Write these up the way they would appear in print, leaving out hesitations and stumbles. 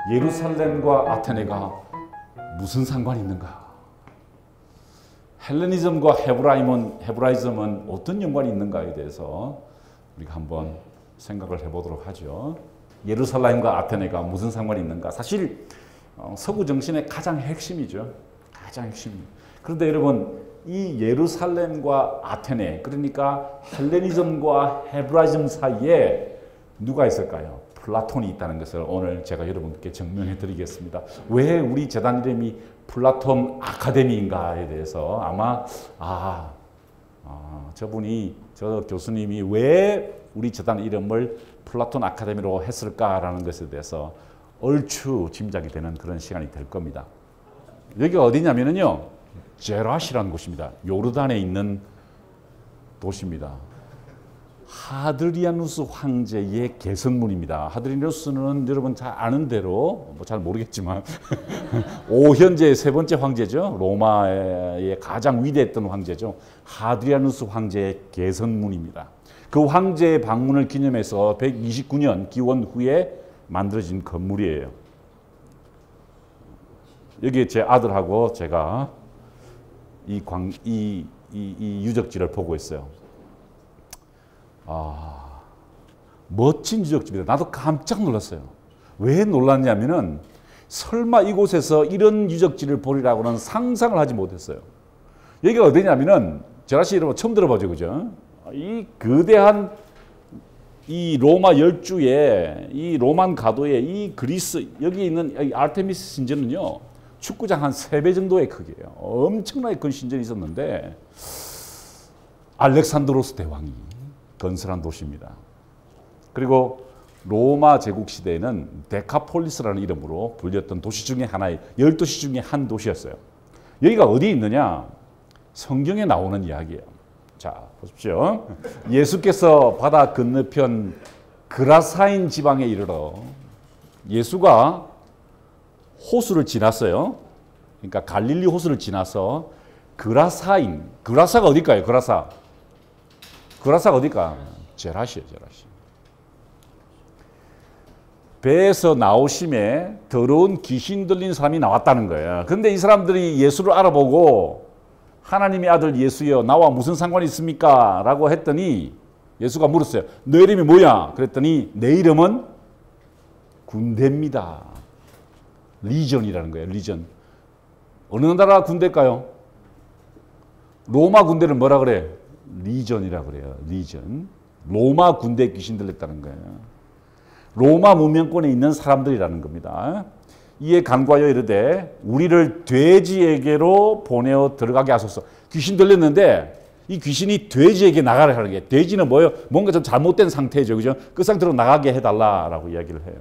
예루살렘과 아테네가 무슨 상관이 있는가? 헬레니즘과 헤브라이즘은 어떤 연관이 있는가에 대해서 우리가 한번 생각을 해보도록 하죠. 예루살렘과 아테네가 무슨 상관이 있는가? 사실 서구 정신의 가장 핵심이죠. 가장 핵심입니다. 그런데 여러분, 이 예루살렘과 아테네, 그러니까 헬레니즘과 헤브라이즘 사이에 누가 있을까요? 플라톤이 있다는 것을 오늘 제가 여러분께 증명해 드리겠습니다. 왜 우리 재단 이름이 플라톤 아카데미인가에 대해서 아마 저 교수님이 왜 우리 재단 이름을 플라톤 아카데미로 했을까라는 것에 대해서 얼추 짐작이 되는 그런 시간이 될 겁니다. 여기가 어디냐면요, 제라시라는 곳입니다. 요르단에 있는 도시입니다. 하드리아누스 황제의 계승문입니다. 하드리아누스는 여러분 잘 아는 대로, 잘 모르겠지만 오현제의 세 번째 황제죠. 로마의 가장 위대했던 황제죠. 하드리아누스 황제의 계승문입니다. 그 황제의 방문을 기념해서 129년 기원 후에 만들어진 건물이에요. 여기 제 아들하고 제가 이 유적지를 보고 있어요. 멋진 유적지입니다. 나도 깜짝 놀랐어요. 왜 놀랐냐면은 설마 이곳에서 이런 유적지를 보리라고는 상상을 하지 못했어요. 여기가 어디냐면은 제라시 여러분 처음 들어보죠, 그죠? 이 거대한 이 로마 열주의 이 로만 가도의 이 그리스 여기 있는 이 아르테미스 신전은요, 축구장 한 3배 정도의 크기예요. 엄청나게 큰 신전이 있었는데 알렉산드로스 대왕이 건설한 도시입니다. 그리고 로마 제국 시대에는 데카폴리스라는 이름으로 불렸던 도시 중에 하나의 10도시 중에 한 도시였어요. 여기가 어디 있느냐? 성경에 나오는 이야기예요. 자, 보십시오. 예수께서 바다 건너편 그라사인 지방에 이르러 예수가 호수를 지났어요. 그러니까 갈릴리 호수를 지나서 그라사가 어딜까요? 그라사가 어딜까? 제라시예요, 제라시. 배에서 나오심에 더러운 귀신 들린 사람이 나왔다는 거예요. 그런데 이 사람들이 예수를 알아보고 하나님의 아들 예수여, 나와 무슨 상관이 있습니까? 라고 했더니 예수가 물었어요. 너 이름이 뭐야? 그랬더니 내 이름은 군대입니다. 리전이라는 거예요. 리전. 어느 나라 군대일까요? 로마 군대를 뭐라 그래? 리전이라 그래요. 리전. 로마 군대 귀신 들렸다는 거예요. 로마 문명권에 있는 사람들이라는 겁니다. 이에 간과하여 이르되 우리를 돼지에게로 보내어 들어가게 하소서. 귀신 들렸는데 이 귀신이 돼지에게 나가라 하는 게, 돼지는 뭐예요? 뭔가 좀 잘못된 상태죠, 그죠? 그 상태로 나가게 해달라라고 이야기를 해요.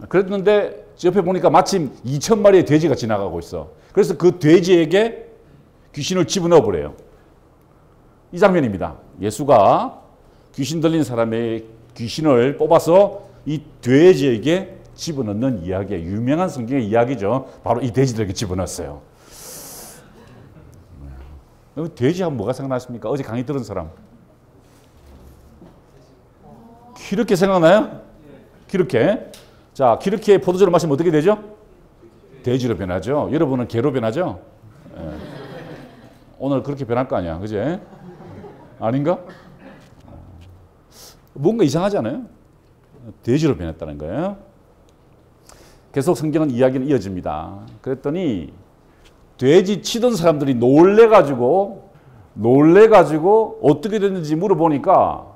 그랬는데 옆에 보니까 마침 2,000마리의 돼지가 지나가고 있어. 그래서 그 돼지에게 귀신을 집어넣어 버려요. 이 장면입니다. 예수가 귀신 들린 사람의 귀신을 뽑아서 이 돼지에게 집어넣는 이야기예요. 유명한 성경의 이야기죠. 바로 이 돼지들에게 집어넣었어요. 돼지하면 뭐가 생각나십니까? 어제 강의 들은 사람. 키르케 생각나요? 키르케. 자, 키르케의 포도주를 마시면 어떻게 되죠? 돼지로 변하죠. 여러분은 개로 변하죠? 네. 오늘 그렇게 변할 거 아니야, 그제? 아닌가? 뭔가 이상하지 않아요? 돼지로 변했다는 거예요. 계속 성경은 이야기는 이어집니다. 그랬더니 돼지 치던 사람들이 놀래가지고 어떻게 됐는지 물어보니까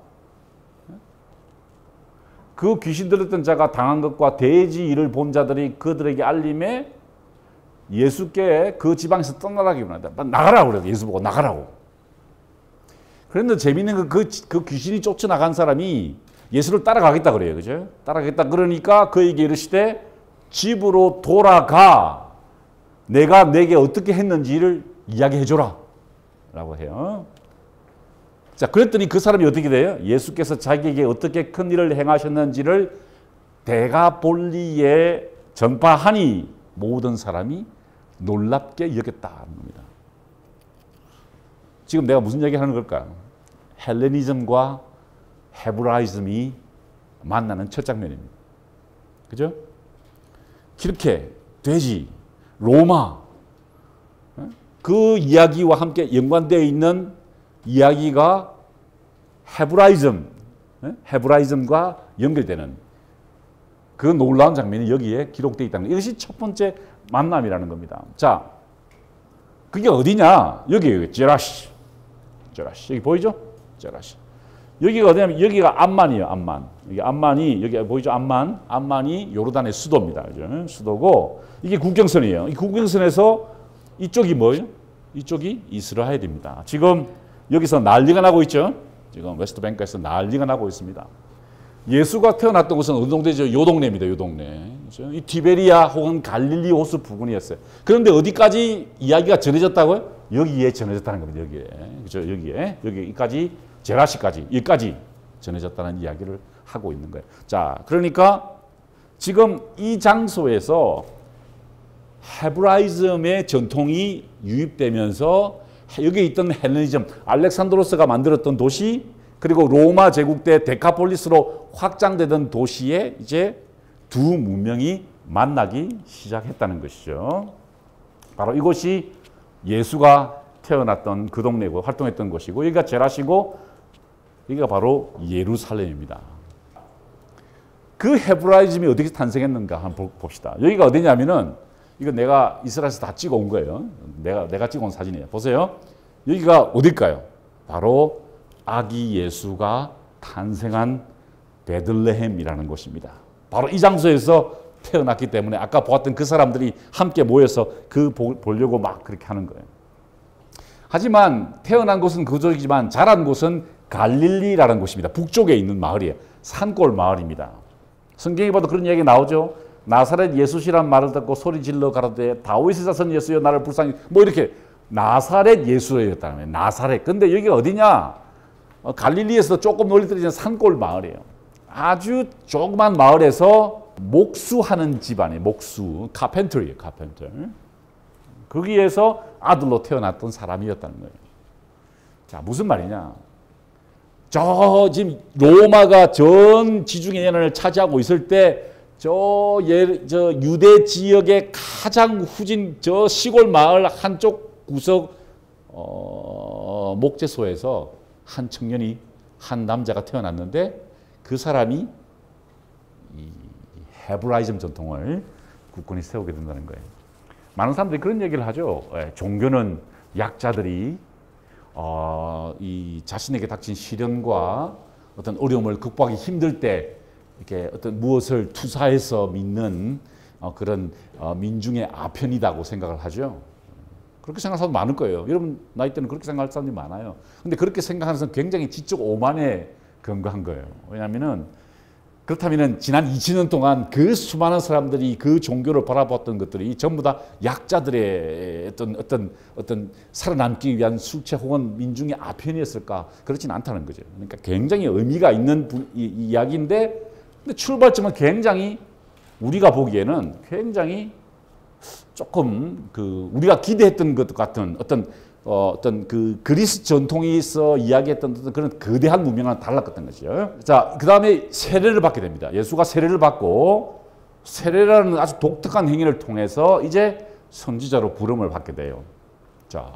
그 귀신 들렸던 자가 당한 것과 돼지 일을 본 자들이 그들에게 알림에 예수께 그 지방에서 떠나라기 원한다. 나가라고 그래요. 예수 보고 나가라고. 그런데 재미있는 그 귀신이 쫓아나간 사람이 예수를 따라가겠다 그래요. 그죠? 따라가겠다 그러니까 그에게 이르시되 집으로 돌아가 내가 내게 어떻게 했는지를 이야기해줘라 라고 해요. 자, 그랬더니 그 사람이 어떻게 돼요? 예수께서 자기에게 어떻게 큰 일을 행하셨는지를 데가볼리에 전파하니 모든 사람이 놀랍게 여겼다는 겁니다. 지금 내가 무슨 얘기를 하는 걸까요? 헬레니즘과 헤브라이즘이 만나는 첫 장면입니다. 그죠? 그렇게 돼지, 로마 그 이야기와 함께 연관되어 있는 이야기가 헤브라이즘과 연결되는 그 놀라운 장면이 여기에 기록되어 있다는 것. 이것이 첫 번째 만남이라는 겁니다. 자, 그게 어디냐? 여기 제라시. 여기 보이죠? 제라시. 여기가 어디냐면 여기가 암만이에요. 암만. 여기 암만이 여기 보이죠? 암만이 요르단의 수도입니다. 그죠? 수도고 이게 국경선이에요. 이 국경선에서 이쪽이 뭐예요? 이쪽이 이스라엘입니다. 지금 여기서 난리가 나고 있죠? 지금 웨스트뱅크에서 난리가 나고 있습니다. 예수가 태어났던 곳은 어느 동네죠? 요 동네입니다. 요 동네. 그렇죠? 이 티베리아 혹은 갈릴리 호수 부근이었어요. 그런데 어디까지 이야기가 전해졌다고요? 여기에 전해졌다는 겁니다. 여기에. 그렇죠? 여기까지 제라시까지 여기까지 전해졌다는 이야기를 하고 있는 거예요. 자, 그러니까 지금 이 장소에서 헤브라이즘의 전통이 유입되면서 여기에 있던 헬레니즘, 알렉산드로스가 만들었던 도시, 그리고 로마 제국 때 데카폴리스로 확장되던 도시에 이제 두 문명이 만나기 시작했다는 것이죠. 바로 이곳이 예수가 태어났던 그 동네고 활동했던 곳이고, 여기가 제라시고 여기가 바로 예루살렘입니다. 그 헤브라이즘이 어떻게 탄생했는가 한번 봅시다. 여기가 어디냐면은 이거 내가 이스라엘에서 다 찍어 온 거예요. 내가 찍어 온 사진이에요. 보세요. 여기가 어딜까요? 바로 아기 예수가 탄생한 베들레헴이라는 곳입니다. 바로 이 장소에서 태어났기 때문에 아까 보았던 그 사람들이 함께 모여서 그 보려고 막 그렇게 하는 거예요. 하지만 태어난 곳은 그쪽이지만 자란 곳은 갈릴리라는 곳입니다. 북쪽에 있는 마을이에요. 산골 마을입니다. 성경에 봐도 그런 이야기가 나오죠. 나사렛 예수시란 말을 듣고 소리 질러 가로되 다윗의 자손 예수여 나를 불쌍히, 뭐 이렇게 나사렛 예수였다는 거예요. 나사렛. 근데 여기가 어디냐? 갈릴리에서 조금 멀리 떨어진 산골 마을이에요. 아주 조그만 마을에서 목수하는 집안이에요. 목수. 카펜터예요. 카펜터. 거기에서 아들로 태어났던 사람이었다는 거예요. 자, 무슨 말이냐? 지금 로마가 전 지중해 연안을 차지하고 있을 때 저 유대 지역의 가장 후진 저 시골 마을 한쪽 구석 목재소에서 한 청년이, 한 남자가 태어났는데 그 사람이 이 헤브라이즘 전통을 굳건히 세우게 된다는 거예요. 많은 사람들이 그런 얘기를 하죠. 종교는 약자들이 이 자신에게 닥친 시련과 어떤 어려움을 극복하기 힘들 때 이렇게 어떤 무엇을 투사해서 믿는 그런 민중의 아편이라고 생각을 하죠. 그렇게 생각하는 사람 많을 거예요. 여러분 나이 때는 그렇게 생각할 사람들이 많아요. 근데 그렇게 생각하는 사람은 굉장히 지적 오만에 근거한 거예요. 왜냐하면은 그렇다면은 지난 2000년 동안 그 수많은 사람들이 그 종교를 바라봤던 것들이 전부 다 약자들의 어떤 살아남기 위한 술체 혹은 민중의 아편이었을까? 그렇지는 않다는 거죠. 그러니까 굉장히 의미가 있는 이야기인데, 근데 출발점은 굉장히 우리가 보기에는 굉장히 조금 우리가 기대했던 것 같은 어떤 그 그리스 전통에서 이야기했던 어떤 그런 거대한 문명과는 달랐던 것이죠. 자, 그 다음에 세례를 받게 됩니다. 예수가 세례를 받고 세례라는 아주 독특한 행위를 통해서 이제 선지자로 부름을 받게 돼요. 자,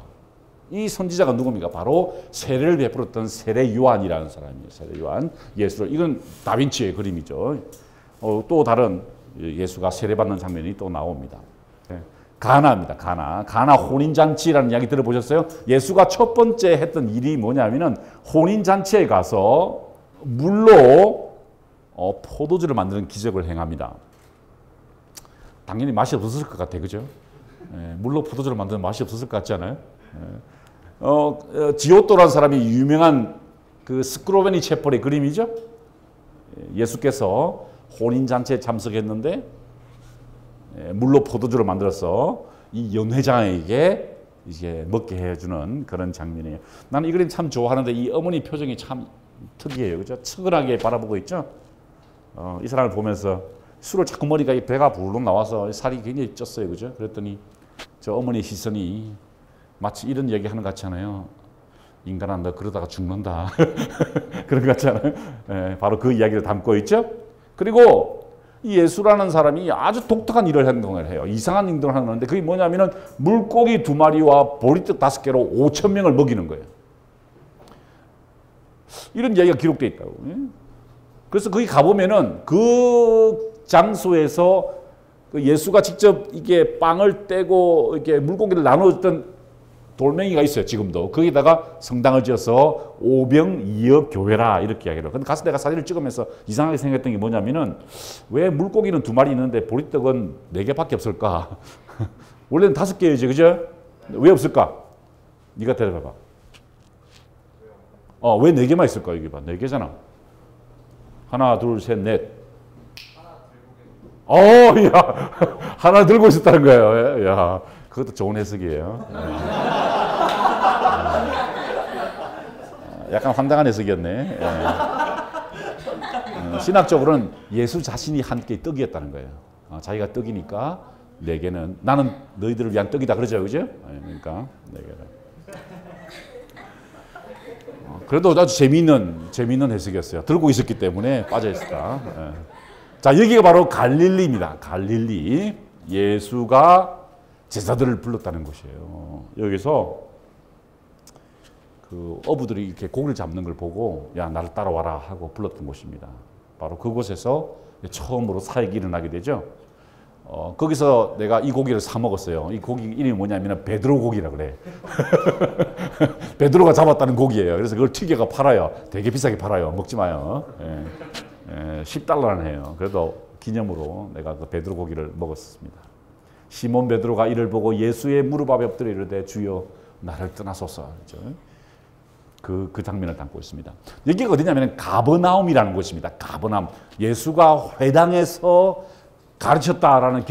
이 선지자가 누굽니까? 바로 세례를 베풀었던 세례 요한이라는 사람이에요. 세례 요한. 예수를, 이건 다빈치의 그림이죠. 또 다른 예수가 세례받는 장면이 또 나옵니다. 가나입니다. 가나 혼인잔치라는 이야기 들어보셨어요? 예수가 첫 번째 했던 일이 뭐냐면은 혼인잔치에 가서 물로 포도주를 만드는 기적을 행합니다. 당연히 맛이 없었을 것 같아요. 그죠? 물로 포도주를 만드는 맛이 없었을 것 같지 않아요? 지오토라는 사람이 유명한 그 스크로베니 체펄의 그림이죠? 예수께서 혼인잔치에 참석했는데 물로 포도주를 만들어서 이 연회장에게 이제 먹게 해주는 그런 장면이에요. 나는 이 그림 참 좋아하는데 이 어머니 표정이 참 특이해요. 그죠? 측은하게 바라보고 있죠? 이 사람을 보면서 술을 자꾸 머리가 배가 부르륵 나와서 살이 굉장히 쪘어요. 그죠? 그랬더니 저 어머니 시선이 마치 이런 얘기 하는 것 같잖아요. 인간아, 너 그러다가 죽는다. 그런 것 같잖아요. 바로 그 이야기를 담고 있죠? 그리고 이 예수라는 사람이 아주 독특한 일을 행동을 해요. 이상한 행동을 하는데 그게 뭐냐면은 물고기 2마리와 보리떡 5개로 5천 명을 먹이는 거예요. 이런 이야기가 기록되어 있다고. 그래서 거기 가보면은 그 장소에서 예수가 직접 이게 빵을 떼고 이렇게 물고기를 나눠줬던 돌멩이가 있어요. 지금도. 거기다가 성당을 지어서 오병이어 교회라 이렇게 이야기를 해요. 근데 가서 내가 사진을 찍으면서 이상하게 생각했던 게 뭐냐면은 왜 물고기는 2마리 있는데 보리떡은 4개밖에 없을까? 원래는 5개이지, 그죠? 왜 없을까? 네가 대답해봐. 왜 4개만 있을까? 여기 봐. 4개잖아. 하나, 둘, 셋, 넷. 야. 하나 들고 있었다는 거예요. 야. 그것도 좋은 해석이에요. 약간 황당한 해석이었네. 신학적으로는 예수 자신이 한 개의 떡이었다는 거예요. 자기가 떡이니까 4개는 나는 너희들을 위한 떡이다 그러죠, 그죠? 그러니까 4개는. 그래도 아주 재미있는 해석이었어요. 들고 있었기 때문에 빠져 있었다. 자, 여기가 바로 갈릴리입니다. 갈릴리. 예수가 제자들을 불렀다는 곳이에요. 여기서 그 어부들이 이렇게 고기를 잡는 걸 보고 야 나를 따라와라 하고 불렀던 곳입니다. 바로 그곳에서 처음으로 사역이 일어나게 되죠. 거기서 내가 이 고기를 사 먹었어요. 이 고기 이름이 뭐냐면 베드로 고기라 그래. 베드로가 잡았다는 고기예요. 그래서 그걸 튀겨가 팔아요. 되게 비싸게 팔아요. 먹지 마요. 10달러는 해요. 그래도 기념으로 내가 그 베드로 고기를 먹었습니다. 시몬 베드로가 이를 보고 예수의 무릎 앞에 엎드려 이르되 주여 나를 떠나소서. 그 장면을 담고 있습니다. 여기가 어디냐면 가버나움이라는 곳입니다. 가버나움. 예수가 회당에서 가르쳤다라는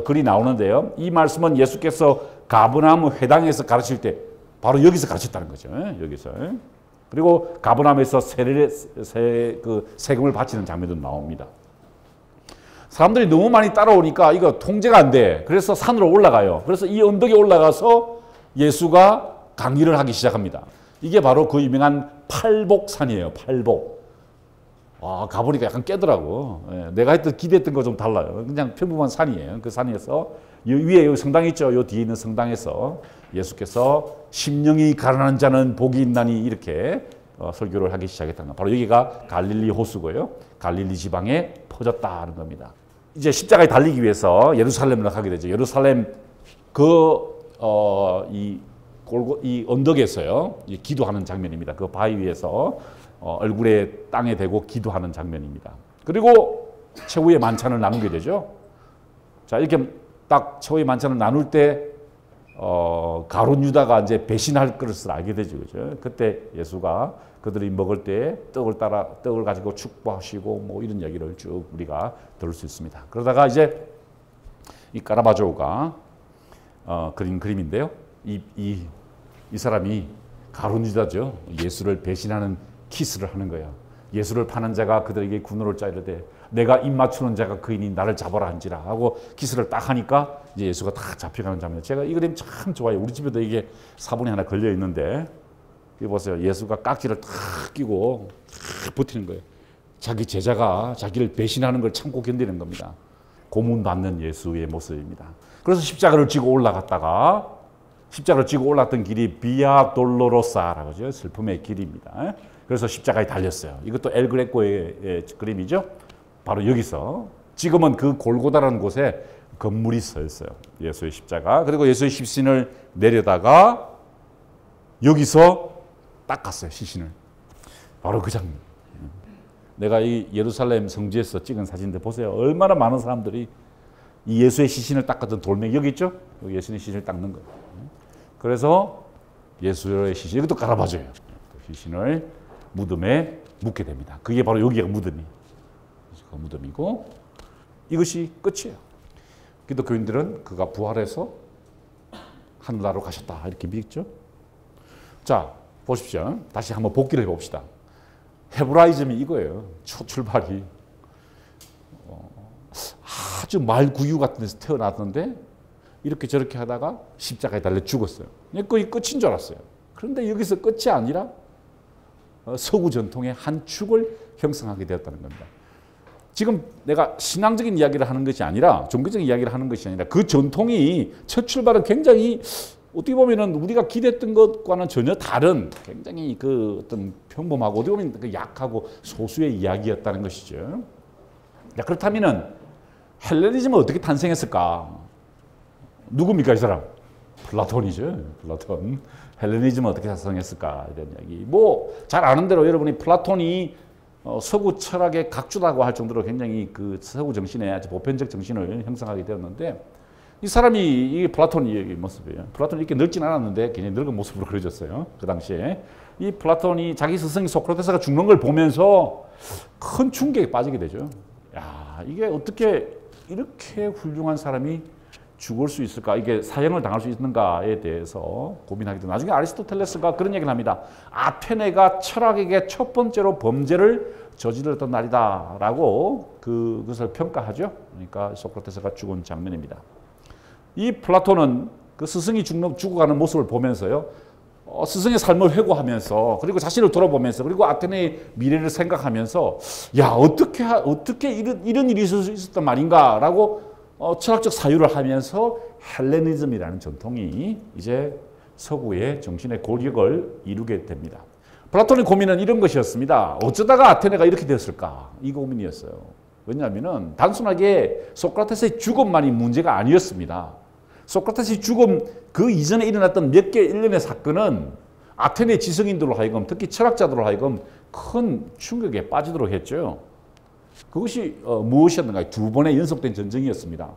글이 나오는데요. 이 말씀은 예수께서 가버나움 회당에서 가르칠 때 바로 여기서 가르쳤다는 거죠. 여기서. 그리고 가버나움에서 세금을 바치는 장면도 나옵니다. 사람들이 너무 많이 따라오니까 이거 통제가 안 돼. 그래서 산으로 올라가요. 그래서 이 언덕에 올라가서 예수가 강의를 하기 시작합니다. 이게 바로 그 유명한 팔복산이에요. 팔복. 가보니까 약간 깨더라고. 내가 기대했던 거 좀 달라요. 그냥 평범한 산이에요. 그 산에서 위에 여기 성당 있죠. 요 뒤에 있는 성당에서 예수께서 심령이 가난한 자는 복이 있나니 이렇게 설교를 하기 시작했다는 거. 바로 여기가 갈릴리 호수고요. 갈릴리 지방에 퍼졌다는 겁니다. 이제 십자가에 달리기 위해서 예루살렘으로 가게 되죠. 예루살렘 이 언덕에서요. 기도하는 장면입니다. 그 바위 위에서 얼굴에 땅에 대고 기도하는 장면입니다. 그리고 최후의 만찬을 나누게 되죠. 자, 이렇게 딱 최후의 만찬을 나눌 때 가룟 유다가 이제 배신할 것을 알게 되죠. 그죠? 그때 예수가 그들이 먹을 때 떡을 가지고 축복하시고 뭐 이런 얘기를 쭉 우리가 들을 수 있습니다. 그러다가 이제 이 카라바조가 그린 그림인데요. 이 사람이 가룟 유다죠. 예수를 배신하는 키스를 하는 거예요. 예수를 파는 자가 그들에게 군호를 짜이르되 내가 입 맞추는 자가 그이니 나를 잡아라 한지라 하고 키스를 딱 하니까 이제 예수가 딱 잡혀가는 장면. 제가 이 그림 참 좋아요. 우리 집에도 이게 사본이 하나 걸려 있는데 이거 보세요. 예수가 깍지를 탁 끼고 탁 버티는 거예요. 자기 제자가 자기를 배신하는 걸 참고 견디는 겁니다. 고문받는 예수의 모습입니다. 그래서 십자가를 지고 올라갔다가 십자가를 지고 올랐던 길이 비아 돌로로사라고 하죠. 슬픔의 길입니다. 그래서 십자가에 달렸어요. 이것도 엘 그레코의 그림이죠. 바로 여기서 지금은 그 골고다라는 곳에 건물이 서 있어요. 예수의 십자가. 그리고 예수의 시신을 내려다가 여기서 닦았어요. 시신을. 바로 그 장면. 내가 이 예루살렘 성지에서 찍은 사진인데 보세요. 얼마나 많은 사람들이 이 예수의 시신을 닦았던 돌멩이 여기 있죠? 여기 예수의 시신을 닦는 거예요. 그래서 예수의 시신, 이것도 갈아봐줘요. 시신을 무덤에 묻게 됩니다. 그게 바로 여기가 무덤이. 무덤이고 이것이 끝이에요. 기독교인들은 그가 부활해서 하늘나라로 가셨다 이렇게 믿죠. 자, 보십시오. 다시 한번 복기를 해봅시다. 헤브라이즘이 이거예요. 첫 출발이 아주 말구유 같은 데서 태어났는데 이렇게 저렇게 하다가 십자가에 달려 죽었어요. 거의 끝인 줄 알았어요. 그런데 여기서 끝이 아니라 서구 전통의 한 축을 형성하게 되었다는 겁니다. 지금 내가 신앙적인 이야기를 하는 것이 아니라 종교적인 이야기를 하는 것이 아니라 그 전통이 첫 출발은 굉장히 어떻게 보면은 우리가 기대했던 것과는 전혀 다른 굉장히 그 어떤 평범하고 어떻게 보면 그 약하고 소수의 이야기였다는 것이죠. 자, 그렇다면은 헬레니즘은 어떻게 탄생했을까? 누굽니까 이 사람? 플라톤이죠. 플라톤. 헬레니즘은 어떻게 탄생했을까? 이런 이야기. 뭐 잘 아는 대로 여러분이 플라톤이 서구 철학의 각주라고 할 정도로 굉장히 그 서구 정신의 아주 보편적 정신을 형성하게 되었는데 이 사람이 이 플라톤의 모습이에요. 플라톤이 이렇게 늙진 않았는데 굉장히 늙은 모습으로 그려졌어요. 그 당시에. 이 플라톤이 자기 스승 소크라테스가 죽는 걸 보면서 큰 충격에 빠지게 되죠. 야, 이게 어떻게 이렇게 훌륭한 사람이 죽을 수 있을까? 이게 사형을 당할 수 있는가에 대해서 고민하게 돼요. 나중에 아리스토텔레스가 그런 얘기를 합니다. 아테네가 철학에게 첫 번째로 범죄를 저질렀던 날이다라고 그것을 평가하죠. 그러니까 소크라테스가 죽은 장면입니다. 이 플라톤은 그 스승이 죽어가는 모습을 보면서요. 스승의 삶을 회고하면서 그리고 자신을 돌아보면서 그리고 아테네의 미래를 생각하면서 야 어떻게 이런 일이 있을 수 있었단 말인가라고 철학적 사유를 하면서 헬레니즘이라는 전통이 이제 서구의 정신의 골격을 이루게 됩니다. 플라톤의 고민은 이런 것이었습니다. 어쩌다가 아테네가 이렇게 되었을까? 이 고민이었어요. 왜냐하면 단순하게 소크라테스의 죽음만이 문제가 아니었습니다. 소크라테스의 죽음 그 이전에 일어났던 몇 개 일련의 사건은 아테네 지성인들로 하여금 특히 철학자들로 하여금 큰 충격에 빠지도록 했죠. 그것이 무엇이었는가? 두 번의 연속된 전쟁이었습니다.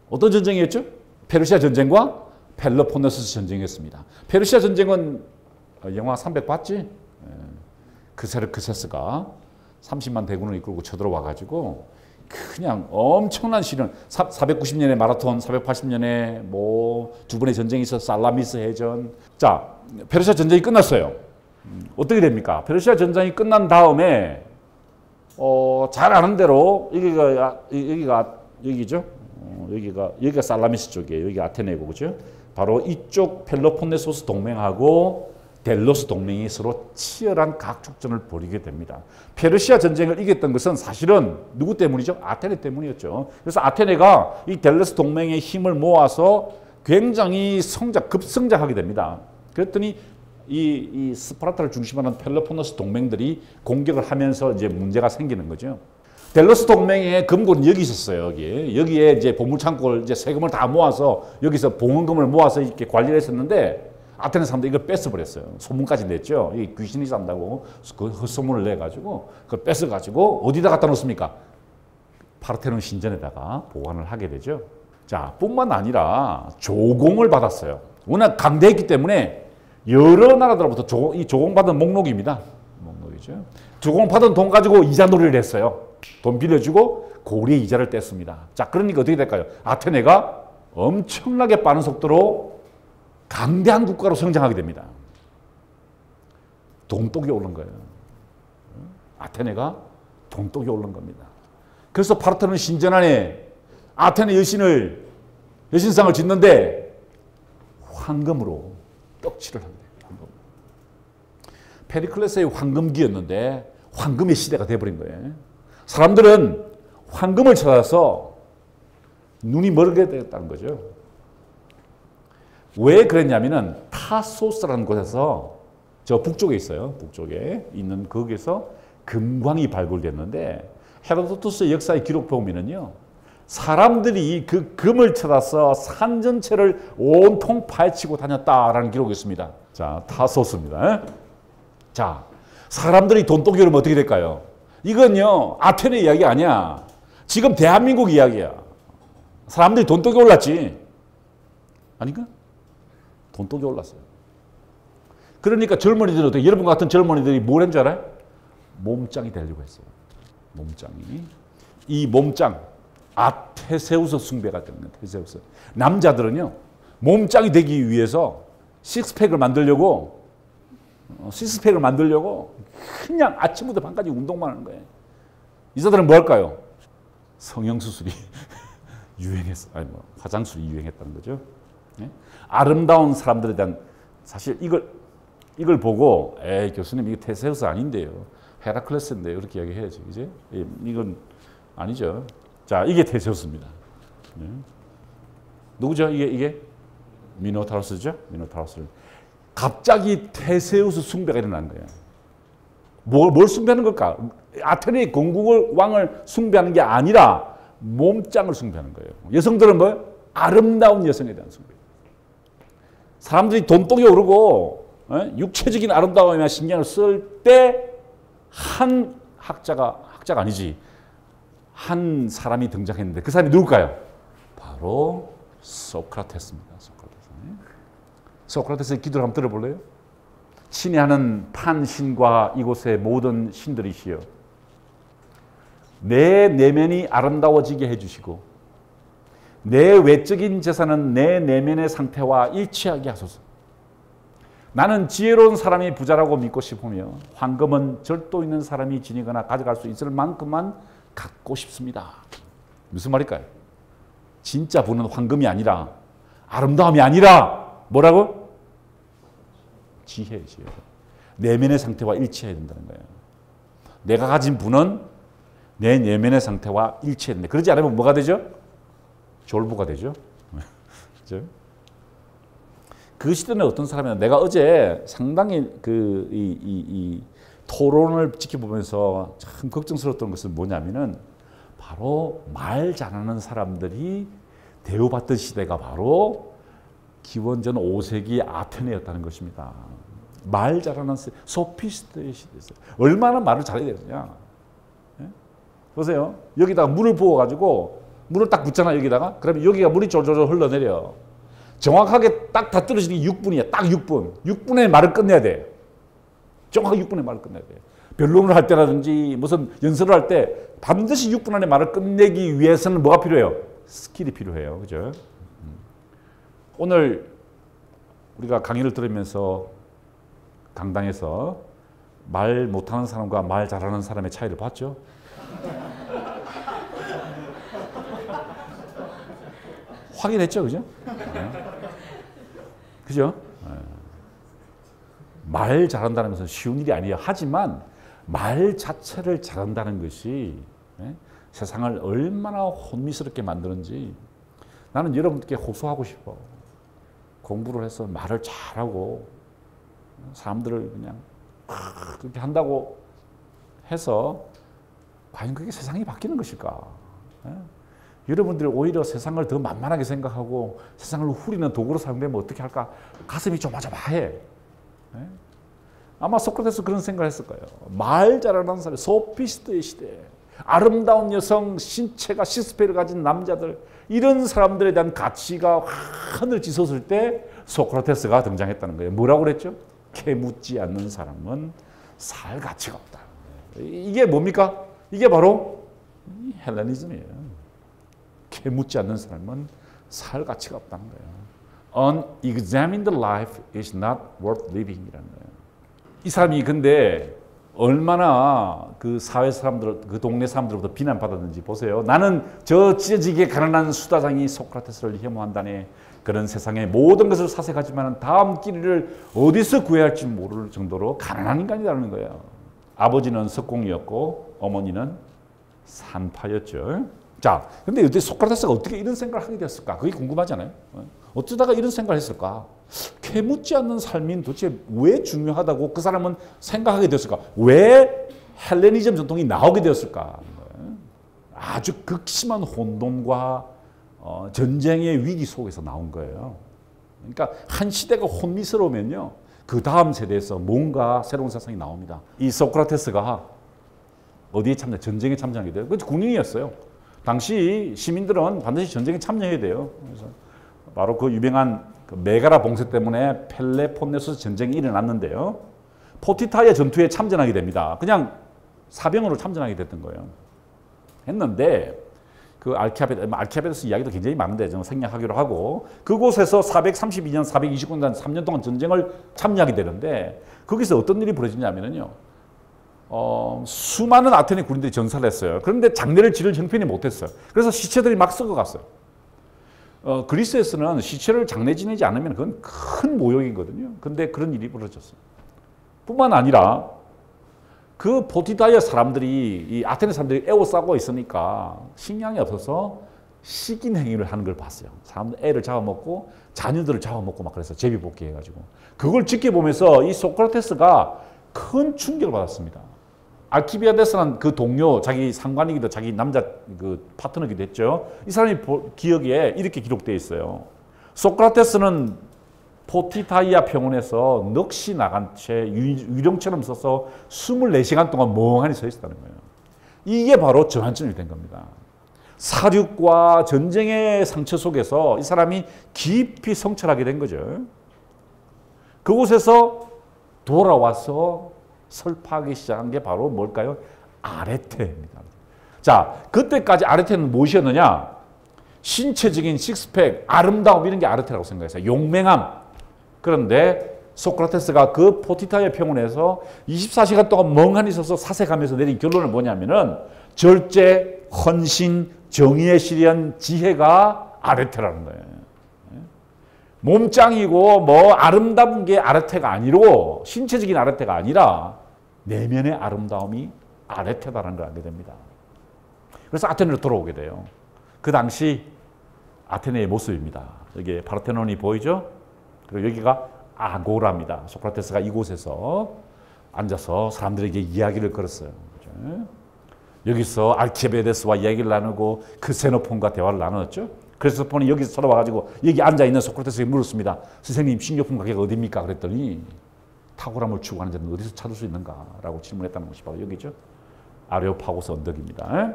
어떤 전쟁이었죠? 페르시아 전쟁과 펠로폰네소스 전쟁이었습니다. 페르시아 전쟁은 영화 300 봤지? 크세스가 30만 대군을 이끌고 쳐들어와 가지고 그냥 엄청난 시련 490년에 마라톤, 480년에 뭐 두 번의 전쟁이 있어서 살라미스 해전. 자, 페르시아 전쟁이 끝났어요. 어떻게 됩니까? 페르시아 전쟁이 끝난 다음에 잘 아는 대로 여기죠. 여기가 살라미스 쪽이에요. 여기가 아테네고 그죠? 바로 이쪽 펠로폰네소스 동맹하고 델로스 동맹이 서로 치열한 각축전을 벌이게 됩니다. 페르시아 전쟁을 이겼던 것은 사실은 누구 때문이죠? 아테네 때문이었죠. 그래서 아테네가 이 델로스 동맹의 힘을 모아서 굉장히 급성장하게 됩니다. 그랬더니 이 스파르타를 중심하는 펠로폰네소스 동맹들이 공격을 하면서 이제 문제가 생기는 거죠. 델로스 동맹의 금고는 여기 있었어요. 여기에 이제 보물창고를 이제 세금을 다 모아서 여기서 봉헌금을 모아서 이렇게 관리를 했었는데 아테네 사람들이 이걸 뺏어버렸어요. 소문까지 냈죠. 이 귀신이 산다고 그 헛소문을 내가지고 그걸 뺏어가지고 어디다 갖다 놓습니까? 파르테논 신전에다가 보관을 하게 되죠. 자, 뿐만 아니라 조공을 받았어요. 워낙 강대했기 때문에 여러 나라들로부터 이 조공받은 목록입니다. 목록이죠. 조공받은 돈 가지고 이자 놀이를 했어요. 돈 빌려주고 고리의 이자를 뗐습니다. 자, 그러니까 어떻게 될까요? 아테네가 엄청나게 빠른 속도로 강대한 국가로 성장하게 됩니다. 동독이 오른 거예요. 아테네가 동독이 오른 겁니다. 그래서 파르테논 신전 안에 아테네 여신상을 짓는데 황금으로 떡칠을 합니다. 페리클레스의 황금기였는데 황금의 시대가 돼버린 거예요. 사람들은 황금을 찾아서 눈이 멀게 되었다는 거죠. 왜 그랬냐면은 타소스라는 곳에서 저 북쪽에 있어요. 북쪽에 있는 거기에서 금광이 발굴됐는데 헤로도토스의 역사의 기록 보면은요. 사람들이 그 금을 찾아서 산 전체를 온통 파헤치고 다녔다라는 기록이 있습니다. 자, 타소스입니다. 자, 사람들이 돈독이 오르면 어떻게 될까요? 이건요, 아테네 이야기 아니야. 지금 대한민국 이야기야. 사람들이 돈독이 올랐지. 아닌가? 돈독이 올랐어요. 그러니까 젊은이들은 어떻게, 여러분 같은 젊은이들이 뭘 한 줄 알아요? 몸짱이 되려고 했어요. 몸짱이. 이 몸짱, 테세우스 숭배가 되는 테세우스. 남자들은요, 몸짱이 되기 위해서 식스팩을 만들려고 그냥 아침부터 밤까지 운동만 하는 거예요. 이자들은 뭐 할까요? 성형수술이 유행했어. 아니 뭐 화장술이 유행했다는 거죠. 네? 아름다운 사람들에 대한 사실 이걸 보고 에이 교수님 이게 테세우스 아닌데요. 헤라클레스인데 그렇게 이야기해야지, 이제 이건 아니죠. 자, 이게 테세우스입니다. 누구죠? 이게 미노타우스죠. 미노타우스. 갑자기 테세우스 숭배가 일어난 거예요. 뭘 숭배하는 걸까? 아테네 건국을 왕을 숭배하는 게 아니라 몸짱을 숭배하는 거예요. 여성들은 뭐? 아름다운 여성에 대한 숭배. 사람들이 돈독이 오르고 육체적인 아름다움에 신경을 쓸 때 한 학자가 아니지, 한 사람이 등장했는데 그 사람이 누굴까요? 바로 소크라테스입니다. 소크라테스의 기도를 한번 들어볼래요? 친애하는 판신과 이곳의 모든 신들이시여, 내 내면이 아름다워지게 해주시고 내 외적인 재산은 내 내면의 상태와 일치하게 하소서. 나는 지혜로운 사람이 부자라고 믿고 싶으며 황금은 절도 있는 사람이 지니거나 가져갈 수 있을 만큼만 갖고 싶습니다. 무슨 말일까요? 진짜 부는 황금이 아니라, 아름다움이 아니라 뭐라고? 지혜. 내면의 상태와 일치해야 된다는 거예요. 내가 가진 부는 내 내면의 상태와 일치해야 된다. 그러지 않으면 뭐가 되죠? 졸부가 되죠. 그렇죠? 그 시대는 어떤 사람이냐? 내가 어제 상당히 이 토론을 지켜보면서 참 걱정스러웠던 것은 뭐냐면은 바로 말 잘하는 사람들이 대우받던 시대가 바로 기원전 5세기 아테네였다는 것입니다. 말 잘하는 소피스트의 시대였어요. 얼마나 말을 잘해야 되느냐. 보세요. 여기다가 물을 부어가지고 물을 딱 붓잖아, 여기다가. 그러면 여기가 물이 졸졸 흘러내려. 정확하게 딱 다 떨어지는 게 6분이야. 딱 6분. 6분에 말을 끝내야 돼. 정확하게 6분에 말을 끝내야 돼. 변론을 할 때라든지 무슨 연설을 할 때 반드시 6분 안에 말을 끝내기 위해서는 뭐가 필요해요? 스킬이 필요해요. 그죠? 오늘 우리가 강의를 들으면서 강당에서 말 못하는 사람과 말 잘하는 사람의 차이를 봤죠? 확인했죠, 그죠? 그죠? 말 잘한다는 것은 쉬운 일이 아니에요. 하지만 말 자체를 잘한다는 것이 세상을 얼마나 혼미스럽게 만드는지 나는 여러분께 호소하고 싶어. 공부를 해서 말을 잘하고 사람들을 그냥 그렇게 한다고 해서 과연 그게 세상이 바뀌는 것일까? 여러분들이 오히려 세상을 더 만만하게 생각하고 세상을 후리는 도구로 사용되면 어떻게 할까? 가슴이 조마조마해. 아마 소크라테스 그런 생각을 했을 거예요. 말 잘하는 사람, 소피스트의 시대, 아름다운 여성, 신체가 시스페를 가진 남자들, 이런 사람들에 대한 가치가 하늘 찢었을 때 소크라테스가 등장했다는 거예요. 뭐라고 그랬죠? 캐묻지 않는 사람은 살 가치가 없다. 이게 뭡니까? 이게 바로 헬레니즘이에요. 캐묻지 않는 사람은 살 가치가 없다는 거예요. Unexamined life is not worth living이라는 거예요. 이 사람이 근데 얼마나 그 사회 사람들, 그 동네 사람들로부터 비난받았는지 보세요. 나는 저 찢어지게 가난한 수다장이 소크라테스를 혐오한다네. 그런 세상의 모든 것을 사색하지만 다음 길을 어디서 구해야 할지 모를 정도로 가난한 인간이라는 거예요. 아버지는 석공이었고 어머니는 산파였죠. 자, 근데 어떻게 소크라테스가 어떻게 이런 생각을 하게 됐을까? 그게 궁금하잖아요. 어쩌다가 이런 생각을 했을까? 캐묻지 않는 삶이 도대체 왜 중요하다고 그 사람은 생각하게 됐을까? 왜 헬레니즘 전통이 나오게 되었을까? 아주 극심한 혼돈과 전쟁의 위기 속에서 나온 거예요. 그러니까 한 시대가 혼미스러우면요, 그 다음 세대에서 뭔가 새로운 세상이 나옵니다. 이 소크라테스가 어디에 전쟁에 참여하게 돼요? 그것이 군인이었어요. 당시 시민들은 반드시 전쟁에 참여해야 돼요. 그래서 바로 그 유명한 그 메가라 봉쇄 때문에 펠레폰네소스 전쟁이 일어났는데요. 포티타의 전투에 참전하게 됩니다. 그냥 사병으로 참전하게 됐던 거예요. 했는데 그 알키아베데스 이야기도 굉장히 많은데 좀 생략하기로 하고, 그곳에서 432년, 429년 3년 동안 전쟁을 참여하게 되는데 거기서 어떤 일이 벌어지냐면요. 수많은 아테네 군인들이 전사를 했어요. 그런데 장례를 치를 형편이 못했어요. 그래서 시체들이 막 썩어갔어요. 그리스에서는 시체를 장례 지내지 않으면 그건 큰 모욕이거든요. 근데 그런 일이 벌어졌어요. 뿐만 아니라 그 포티다이아 사람들이, 이 아테네 사람들이 에워싸고 있으니까 식량이 없어서 식인 행위를 하는 걸 봤어요. 사람들 애를 잡아먹고 자녀들을 잡아먹고 막 그래서 제비뽑기 해가지고. 그걸 지켜보면서 이 소크라테스가 큰 충격을 받았습니다. 알키비아데스는 그 동료, 자기 상관이기도 자기 남자 그 파트너기도 했죠. 이 사람이 기억에 이렇게 기록되어 있어요. 소크라테스는 포티다이아 병원에서 넋이 나간 채 유령처럼 서서 24시간 동안 멍하니 서 있었다는 거예요. 이게 바로 전환점이 된 겁니다. 사륙과 전쟁의 상처 속에서 이 사람이 깊이 성찰하게 된 거죠. 그곳에서 돌아와서 설파하기 시작한 게 바로 뭘까요? 아레테입니다. 자, 그때까지 아레테는 무엇이었느냐? 신체적인 식스팩, 아름다움 이런 게 아레테라고 생각했어요. 용맹함. 그런데 소크라테스가 그 포티다이아 병원에서 24시간 동안 멍하니 서서 사색하면서 내린 결론은 뭐냐면은 절제, 헌신, 정의의 실현, 지혜가 아레테라는 거예요. 몸짱이고 뭐 아름다운 게 아레테가 아니고 신체적인 아레테가 아니라 내면의 아름다움이 아레테다라는 걸 알게 됩니다. 그래서 아테네로 돌아오게 돼요. 그 당시 아테네의 모습입니다. 여기 파르테논이 보이죠? 그리고 여기가 아고라입니다. 소크라테스가 이곳에서 앉아서 사람들에게 이야기를 걸었어요. 그렇죠? 여기서 알키비아데스와 이야기를 나누고 크세노폰과 대화를 나눴죠. 크세노폰이 여기서 찾아와가지고 여기 앉아있는 소크라테스에게 물었습니다. 선생님, 식료품 가게가 어디입니까? 그랬더니 탁월함을 추구하는 자는 어디서 찾을 수 있는가? 라고 질문했다는 것이 바로 여기죠. 아레오파고스 언덕입니다.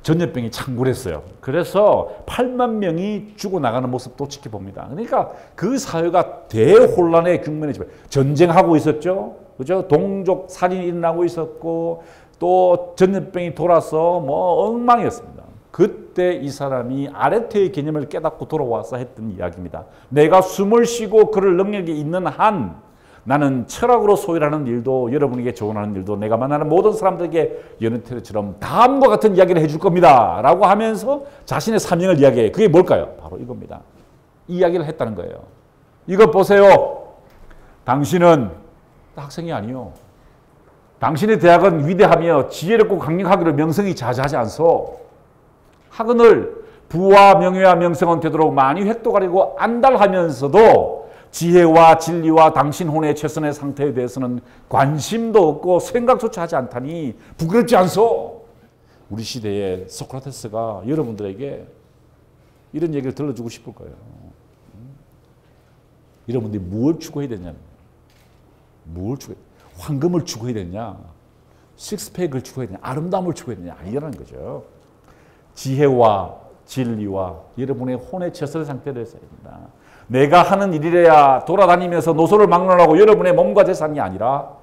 전염병이 창궐했어요. 그래서 8만 명이 죽어나가는 모습도 지켜봅니다. 그러니까 그 사회가 대혼란의 국면에 전쟁하고 있었죠. 그죠? 동족 살인이 일어나고 있었고 또 전염병이 돌아서 뭐 엉망이었습니다. 그때 이 사람이 아레테의 개념을 깨닫고 돌아와서 했던 이야기입니다. 내가 숨을 쉬고 그럴 능력이 있는 한 나는 철학으로 소일하는 일도 여러분에게 조언하는 일도 내가 만나는 모든 사람들에게 여네테르처럼 다음과 같은 이야기를 해줄 겁니다. 라고 하면서 자신의 사명을 이야기해요. 그게 뭘까요? 바로 이겁니다. 이 이야기를 했다는 거예요. 이것 보세요. 당신은 학생이 아니요. 당신의 대학은 위대하며 지혜롭고 강력하기로 명성이 자자하지 않소. 학은을 부와 명예와 명성은 되도록 많이 획도가리고 안달하면서도 지혜와 진리와 당신 혼의 최선의 상태에 대해서는 관심도 없고 생각조차 하지 않다니 부끄럽지 않소? 우리 시대의 소크라테스가 여러분들에게 이런 얘기를 들려주고 싶을 거예요. 여러분들이 무엇을 추구해야 되냐? 황금을 추구해야 되냐? 식스팩을 추구해야 되냐? 아름다움을 추구해야 되냐? 아니라는 거죠. 지혜와 진리와 여러분의 혼의 최선의 상태에 대해서 입니다. 내가 하는 일이래야 돌아다니면서 노소를 막론하고 여러분의 몸과 재산이 아니라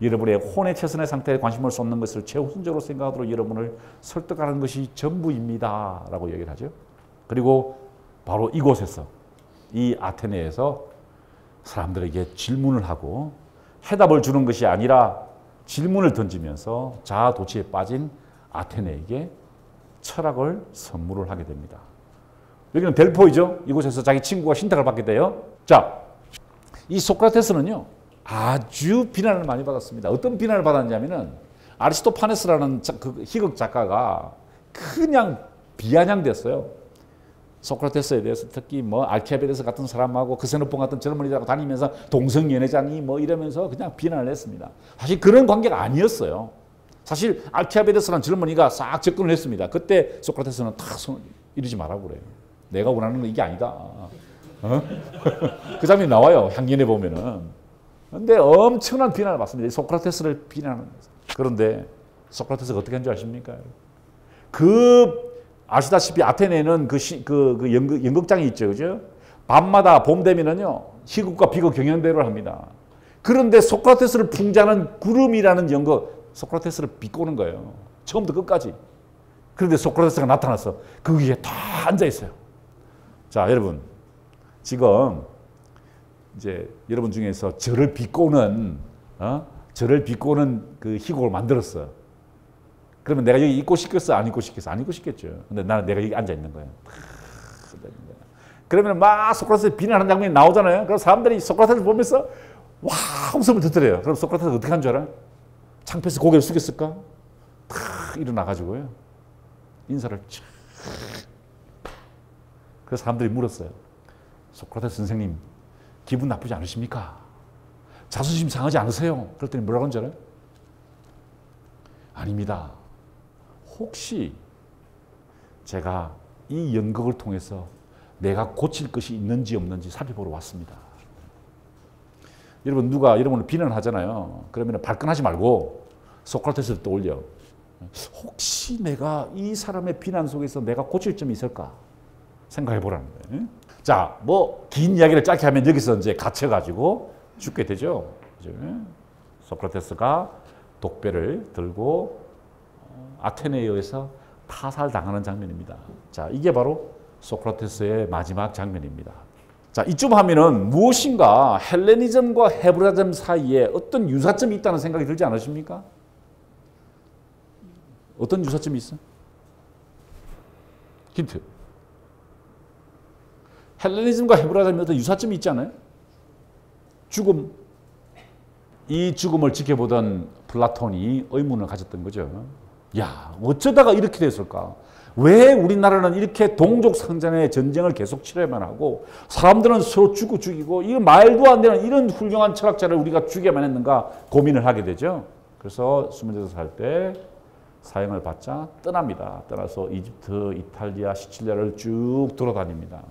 여러분의 혼의 최선의 상태에 관심을 쏟는 것을 최우선적으로 생각하도록 여러분을 설득하는 것이 전부입니다. 라고 얘기를 하죠. 그리고 바로 이곳에서 이 아테네에서 사람들에게 질문을 하고 해답을 주는 것이 아니라 질문을 던지면서 자아도취에 빠진 아테네에게 철학을 선물을 하게 됩니다. 여기는 델포이죠. 이곳에서 자기 친구가 신탁을 받게 돼요. 자, 이 소크라테스는요, 아주 비난을 많이 받았습니다. 어떤 비난을 받았냐면은 아리스토파네스라는 그 희극 작가가 그냥 비아냥됐어요. 소크라테스에 대해서 특히 뭐 알키비아데스 같은 사람하고 크세노폰 같은 젊은이들하고 다니면서 동성연애자니 뭐 이러면서 그냥 비난을 했습니다. 사실 그런 관계가 아니었어요. 사실 알키비아데스라는 젊은이가 싹 접근을 했습니다. 그때 소크라테스는 탁 손을 이러지 말라고 그래요. 내가 원하는 건 이게 아니다. 어? 그 장면이 나와요. 향연에 보면은. 근데 엄청난 비난을 받습니다. 소크라테스를 비난하는 거예요. 그런데 소크라테스가 어떻게 한 줄 아십니까? 아시다시피 아테네는 연극장이 있죠. 그죠? 밤마다 봄 되면은요, 희극과 비극 경연대회를 합니다. 그런데 소크라테스를 풍자하는 구름이라는 연극, 소크라테스를 비꼬는 거예요. 처음부터 끝까지. 그런데 소크라테스가 나타나서 그 위에 다 앉아 있어요. 자, 여러분. 지금 이제 여러분 중에서 저를 비꼬는 그 희곡을 만들었어. 그러면 내가 여기 있고 싶겠어? 안 있고 싶겠어? 안 있고 싶겠죠. 근데 나는 내가 여기 앉아 있는 거예요. 그러면 막 소크라테스 비난하는 장면이 나오잖아요. 그럼 사람들이 소크라테스를 보면서 와 웃음을 터뜨려요. 그럼 소크라테스가 어떻게 한 줄 알아? 창피해서 고개를 숙였을까? 탁 일어나가지고요. 인사를 쫙. 그래서 사람들이 물었어요. 소크라테스 선생님, 기분 나쁘지 않으십니까? 자존심 상하지 않으세요? 그랬더니 뭐라고 하는 줄 알아요? 아닙니다. 혹시 제가 이 연극을 통해서 내가 고칠 것이 있는지 없는지 살펴보러 왔습니다. 여러분 누가 여러분을 비난하잖아요. 그러면 발끈하지 말고 소크라테스를 떠올려. 혹시 내가 이 사람의 비난 속에서 내가 고칠 점이 있을까? 생각해 보라는 거예요. 자, 뭐 긴 이야기를 짧게 하면 여기서 이제 갇혀가지고 죽게 되죠. 소크라테스가 독배를 들고 아테네에 의해서 타살당하는 장면입니다. 자, 이게 바로 소크라테스의 마지막 장면입니다. 자, 이쯤 하면은 무엇인가 헬레니즘과 헤브라이즘 사이에 어떤 유사점이 있다는 생각이 들지 않으십니까? 어떤 유사점이 있어? 힌트. 헬레니즘과 헤브라이즘에 어떤 유사점이 있지 않아요? 죽음. 이 죽음을 지켜보던 플라톤이 의문을 가졌던 거죠. 야, 어쩌다가 이렇게 됐을까? 왜 우리나라는 이렇게 동족 상잔의 전쟁을 계속 치러야만 하고 사람들은 서로 죽이고 이거 말도 안 되는 이런 훌륭한 철학자를 우리가 죽여야만 했는가 고민을 하게 되죠. 그래서 26살 때 사형을 받자 떠납니다. 떠나서 이집트, 이탈리아, 시칠리아를 쭉 돌아다닙니다.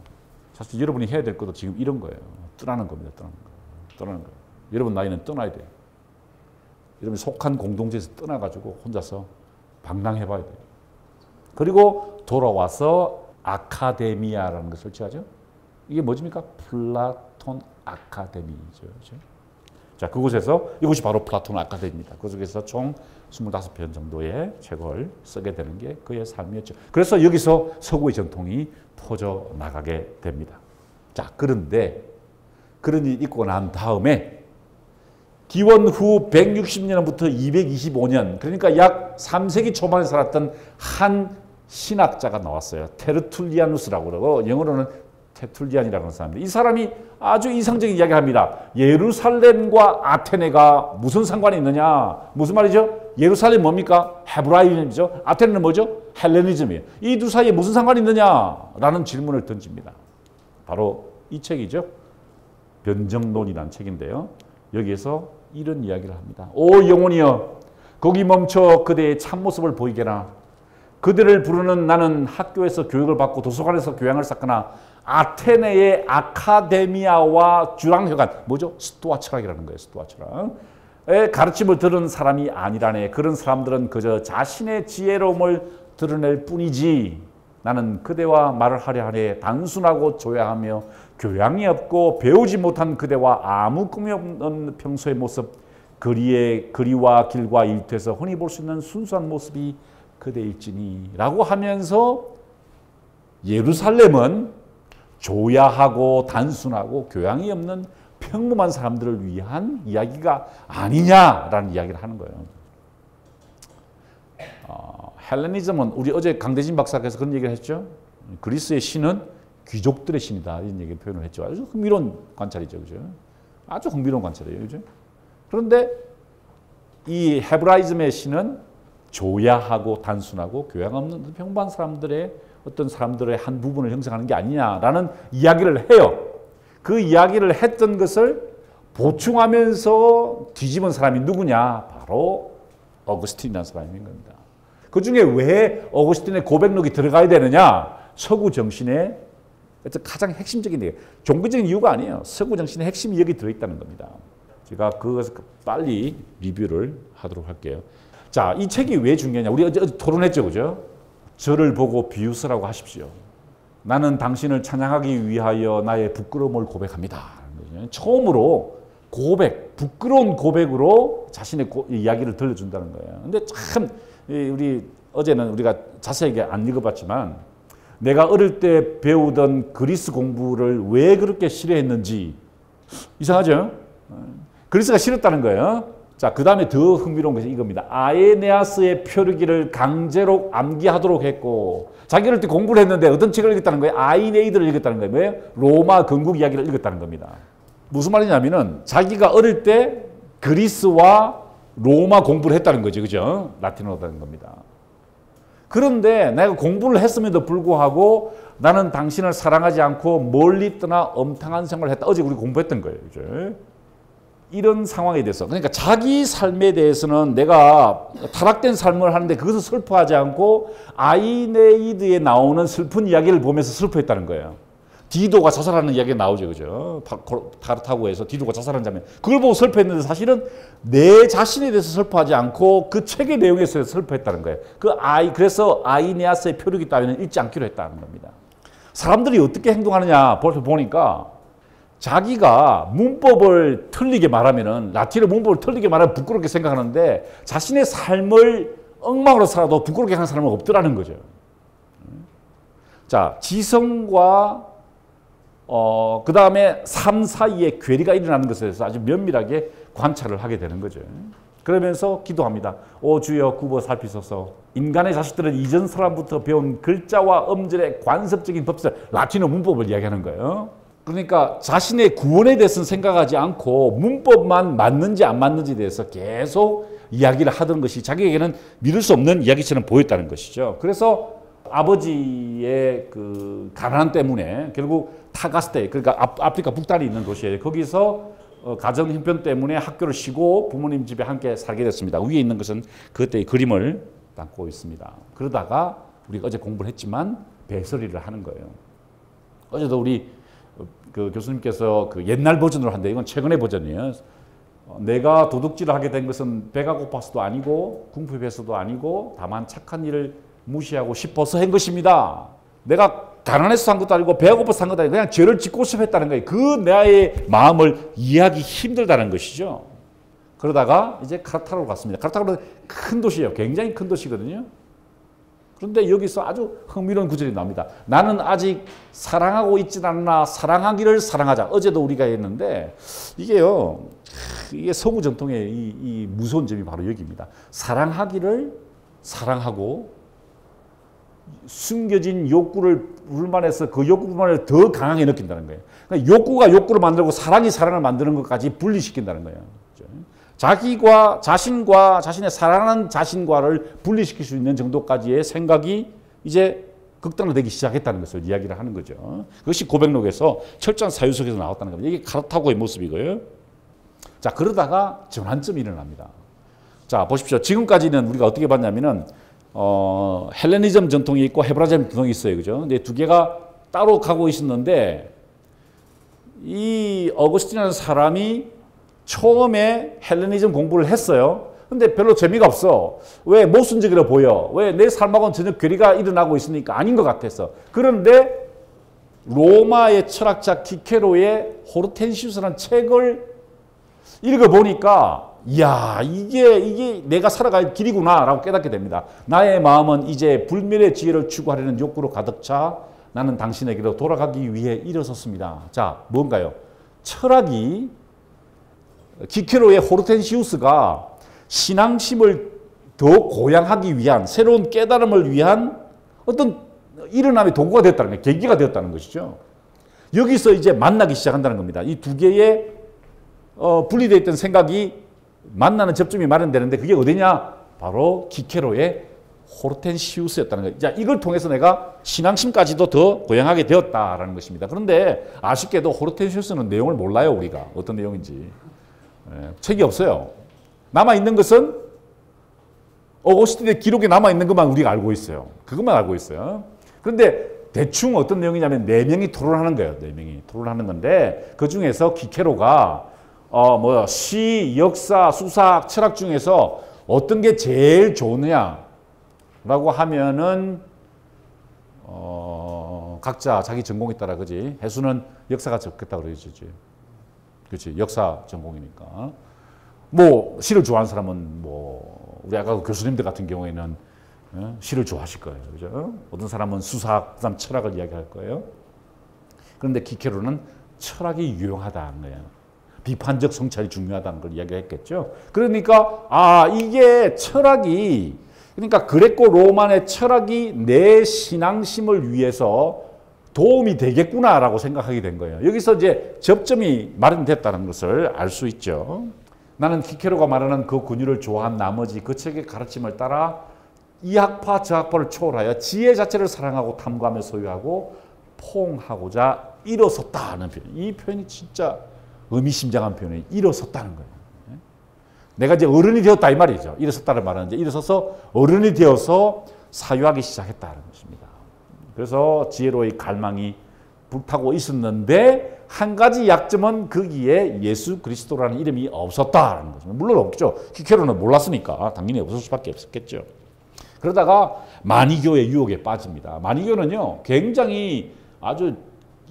사실 여러분이 해야 될 것도 지금 이런 거예요. 떠나는 겁니다. 떠나는 거예요. 여러분 나이는 떠나야 돼요. 여러분이 속한 공동체에서 떠나가지고 혼자서 방랑해봐야 돼요. 그리고 돌아와서 아카데미아라는 것을 설치하죠. 이게 뭐입니까? 플라톤 아카데미죠. 자, 그곳에서 이곳이 바로 플라톤 아카데미입니다. 그곳에서 총 25편 정도의 책을 쓰게 되는 게 그의 삶이었죠. 그래서 여기서 서구의 전통이 퍼져 나가게 됩니다. 자, 그런데 그런 일이 있고 난 다음에 기원 후 160년부터 225년, 그러니까 약 3세기 초반에 살았던 한 신학자가 나왔어요. 테르툴리아누스라고 그러고 영어로는 테툴리안이라고 하는 사람인데 이 사람이 아주 이상적인 이야기를 합니다. 예루살렘과 아테네가 무슨 상관이 있느냐? 무슨 말이죠? 예루살렘 뭡니까? 헤브라이즘이죠. 아테네는 뭐죠? 헬레니즘이에요. 이 두 사이에 무슨 상관이 있느냐? 라는 질문을 던집니다. 바로 이 책이죠. 변정론이라는 책인데요. 여기에서 이런 이야기를 합니다. 오 영혼이여, 거기 멈춰 그대의 참모습을 보이게나. 그들을 부르는 나는 학교에서 교육을 받고 도서관에서 교양을 쌓거나 아테네의 아카데미아와 주랑회관, 뭐죠? 스토아 철학이라는 거예요. 스토아 철학의 가르침을 들은 사람이 아니라네. 그런 사람들은 그저 자신의 지혜로움을 드러낼 뿐이지. 나는 그대와 말을 하려 하네. 단순하고 조야하며 교양이 없고 배우지 못한 그대와 아무 꿈이 없는 평소의 모습, 거리와 길과 일터에서 흔히 볼 수 있는 순수한 모습이 그대일지니 라고 하면서 예루살렘은 조야하고 단순하고 교양이 없는 평범한 사람들을 위한 이야기가 아니냐라는 이야기를 하는 거예요. 헬레니즘은 우리 어제 강대진 박사께서 그런 얘기를 했죠. 그리스의 신은 귀족들의 신이다 이런 얘기 표현을 했죠. 아주 흥미로운 관찰이죠, 그죠? 아주 흥미로운 관찰이에요, 그죠? 그런데 이 헤브라이즘의 신은 조야하고 단순하고 교양 없는 평범한 사람들의 어떤 사람들의 한 부분을 형성하는 게 아니냐라는 이야기를 해요. 그 이야기를 했던 것을 보충하면서 뒤집은 사람이 누구냐? 바로 어거스틴이라는 사람인 겁니다. 그 중에 왜 어거스틴의 고백록이 들어가야 되느냐? 서구 정신의 가장 핵심적인 얘기, 종교적인 이유가 아니에요. 서구 정신의 핵심이 여기 들어있다는 겁니다. 제가 그것을 빨리 리뷰를 하도록 할게요. 자, 이 책이 왜 중요하냐? 우리 어제 토론했죠, 그죠? 저를 보고 비웃으라고 하십시오. 나는 당신을 찬양하기 위하여 나의 부끄러움을 고백합니다. 처음으로 고백, 부끄러운 고백으로 자신의 이야기를 들려준다는 거예요. 근데 참 우리 어제는 우리가 자세하게 안 읽어봤지만 내가 어릴 때 배우던 그리스 공부를 왜 그렇게 싫어했는지 이상하죠? 그리스가 싫었다는 거예요. 자, 그 다음에 더 흥미로운 것이 이겁니다. 아에네아스의 표류기를 강제로 암기하도록 했고 자기 어릴 때 공부를 했는데 어떤 책을 읽었다는 거예요? 아이네이드를 읽었다는 거예요. 왜요? 로마 건국 이야기를 읽었다는 겁니다. 무슨 말이냐면은 자기가 어릴 때 그리스와 로마 공부를 했다는 거죠. 그죠? 라틴어라는 겁니다. 그런데 내가 공부를 했음에도 불구하고 나는 당신을 사랑하지 않고 멀리 떠나 엄탕한 생활을 했다. 어제 우리 공부했던 거예요. 그죠? 이런 상황에 대해서. 그러니까 자기 삶에 대해서는 내가 타락된 삶을 하는데 그것을 슬퍼하지 않고 아이네이드에 나오는 슬픈 이야기를 보면서 슬퍼했다는 거예요. 디도가 자살하는 이야기가 나오죠. 그죠? 카르타고에서 디도가 자살한 장면. 그걸 보고 슬퍼했는데 사실은 내 자신에 대해서 슬퍼하지 않고 그 책의 내용에서 슬퍼했다는 거예요. 그래서 아이네아스의 표류기 따위는 읽지 않기로 했다는 겁니다. 사람들이 어떻게 행동하느냐 보니까 자기가 문법을 틀리게 말하면은 라틴어 문법을 틀리게 말하면 부끄럽게 생각하는데 자신의 삶을 엉망으로 살아도 부끄럽게 하는 사람은 없더라는 거죠. 자, 지성과 그 다음에 삶 사이에 괴리가 일어나는 것에 대해서 아주 면밀하게 관찰을 하게 되는 거죠. 그러면서 기도합니다. 오 주여 굽어 살피소서. 인간의 자식들은 이전 사람부터 배운 글자와 음절의 관습적인 법칙, 라틴어 문법을 이야기하는 거예요. 그러니까 자신의 구원에 대해서는 생각하지 않고 문법만 맞는지 안 맞는지에 대해서 계속 이야기를 하던 것이 자기에게는 믿을 수 없는 이야기처럼 보였다는 것이죠. 그래서 아버지의 그 가난 때문에 결국 타가스테, 그러니까 아프리카 북단에 있는 도시에 거기서 가정 형편 때문에 학교를 쉬고 부모님 집에 함께 살게 됐습니다. 위에 있는 것은 그때의 그림을 담고 있습니다. 그러다가 우리가 어제 공부를 했지만 배설이를 하는 거예요. 어제도 우리 그 교수님께서 그 옛날 버전으로 한데 이건 최근의 버전이에요. 내가 도둑질을 하게 된 것은 배가 고파서도 아니고 궁핍해서도 아니고 다만 착한 일을 무시하고 싶어서 한 것입니다. 내가 가난해서 한 것도 아니고 배가 고파서 한 것도 아니고 그냥 죄를 짓고 싶었다는 거예요. 그 나의 마음을 이해하기 힘들다는 것이죠. 그러다가 이제 카르타고로 갔습니다. 카르타고는 큰 도시예요. 굉장히 큰 도시거든요. 그런데 여기서 아주 흥미로운 구절이 나옵니다. 나는 아직 사랑하고 있지 않으나 사랑하기를 사랑하자. 어제도 우리가 했는데 이게요. 이게 서구 전통의 이 무서운 점이 바로 여기입니다. 사랑하기를 사랑하고 숨겨진 욕구를 불만해서 그 욕구 불만을 더 강하게 느낀다는 거예요. 그러니까 욕구가 욕구를 만들고 사랑이 사랑을 만드는 것까지 분리시킨다는 거예요. 자기과 자신과 자신의 사랑하는 자신과를 분리시킬 수 있는 정도까지의 생각이 이제 극단화되기 시작했다는 것을 이야기를 하는 거죠. 그것이 고백록에서 철저한 사유석에서 나왔다는 겁니다. 이게 카르타고의 모습이고요. 자, 그러다가 전환점이 일어납니다. 자, 보십시오. 지금까지는 우리가 어떻게 봤냐면은 헬레니즘 전통이 있고 헤브라이즘 전통이 있어요. 그죠? 근데 두 개가 따로 가고 있었는데 이 어거스틴이라는 사람이 처음에 헬레니즘 공부를 했어요. 근데 별로 재미가 없어. 왜 모순적으로 보여? 왜 내 삶하고는 전혀 괴리가 일어나고 있으니까 아닌 것 같아서. 그런데 로마의 철학자 키케로의 호르텐시우스라는 책을 읽어보니까 이야 이게 내가 살아갈 길이구나 라고 깨닫게 됩니다. 나의 마음은 이제 불멸의 지혜를 추구하려는 욕구로 가득 차 나는 당신에게로 돌아가기 위해 일어섰습니다. 자, 뭔가요? 철학이 키케로의 호르텐시우스가 신앙심을 더 고양하기 위한 새로운 깨달음을 위한 어떤 일어남의 도구가 되었다는 거예요. 계기가 되었다는 것이죠. 여기서 이제 만나기 시작한다는 겁니다. 이 두 개의 분리되어 있던 생각이 만나는 접점이 마련되는데 그게 어디냐? 바로 키케로의 호르텐시우스였다는 거예요. 자, 이걸 통해서 내가 신앙심까지도 더 고양하게 되었다라는 것입니다. 그런데 아쉽게도 호르텐시우스는 내용을 몰라요. 우리가 어떤 내용인지. 책이 없어요. 남아있는 것은 어거스틴의 기록에 남아있는 것만 우리가 알고 있어요. 그것만 알고 있어요. 그런데 대충 어떤 내용이냐면 4명이 토론하는 거예요. 4명이 토론하는 건데 그 중에서 키케로가 시, 역사, 수사학, 철학 중에서 어떤 게 제일 좋으냐라고 하면은 각자 자기 전공에 따라 그지. 해수는 역사가 좋겠다 그러지. 그렇지. 역사 전공이니까. 뭐 시를 좋아하는 사람은 뭐 우리 아까 교수님들 같은 경우에는 시를 좋아하실 거예요. 그죠? 어떤 사람은 수사학, 그다음 철학을 이야기할 거예요. 그런데 키케로는 철학이 유용하다는 거예요. 비판적 성찰이 중요하다는 걸 이야기했겠죠. 그러니까 이게 철학이 그러니까 그레코 로만의 철학이 내 신앙심을 위해서 도움이 되겠구나라고 생각하게 된 거예요. 여기서 이제 접점이 마련됐다는 것을 알 수 있죠. 나는 키케로가 말하는 그 권위를 좋아한 나머지 그 책의 가르침을 따라 이 학파 저 학파를 초월하여 지혜 자체를 사랑하고 탐구하며 소유하고 포옹하고자 일어섰다는 표현. 이 표현이 진짜 의미심장한 표현이에요. 일어섰다는 거예요. 내가 이제 어른이 되었다 이 말이죠. 일어섰다는 말은 이제 일어서서 어른이 되어서 사유하기 시작했다는 것입니다. 그래서 지혜로의 갈망이 불타고 있었는데 한 가지 약점은 거기에 예수 그리스도라는 이름이 없었다는 거죠. 물론 없죠. 키케로는 몰랐으니까 당연히 없을 수밖에 없었겠죠. 그러다가 마니교의 유혹에 빠집니다. 마니교는요, 굉장히 아주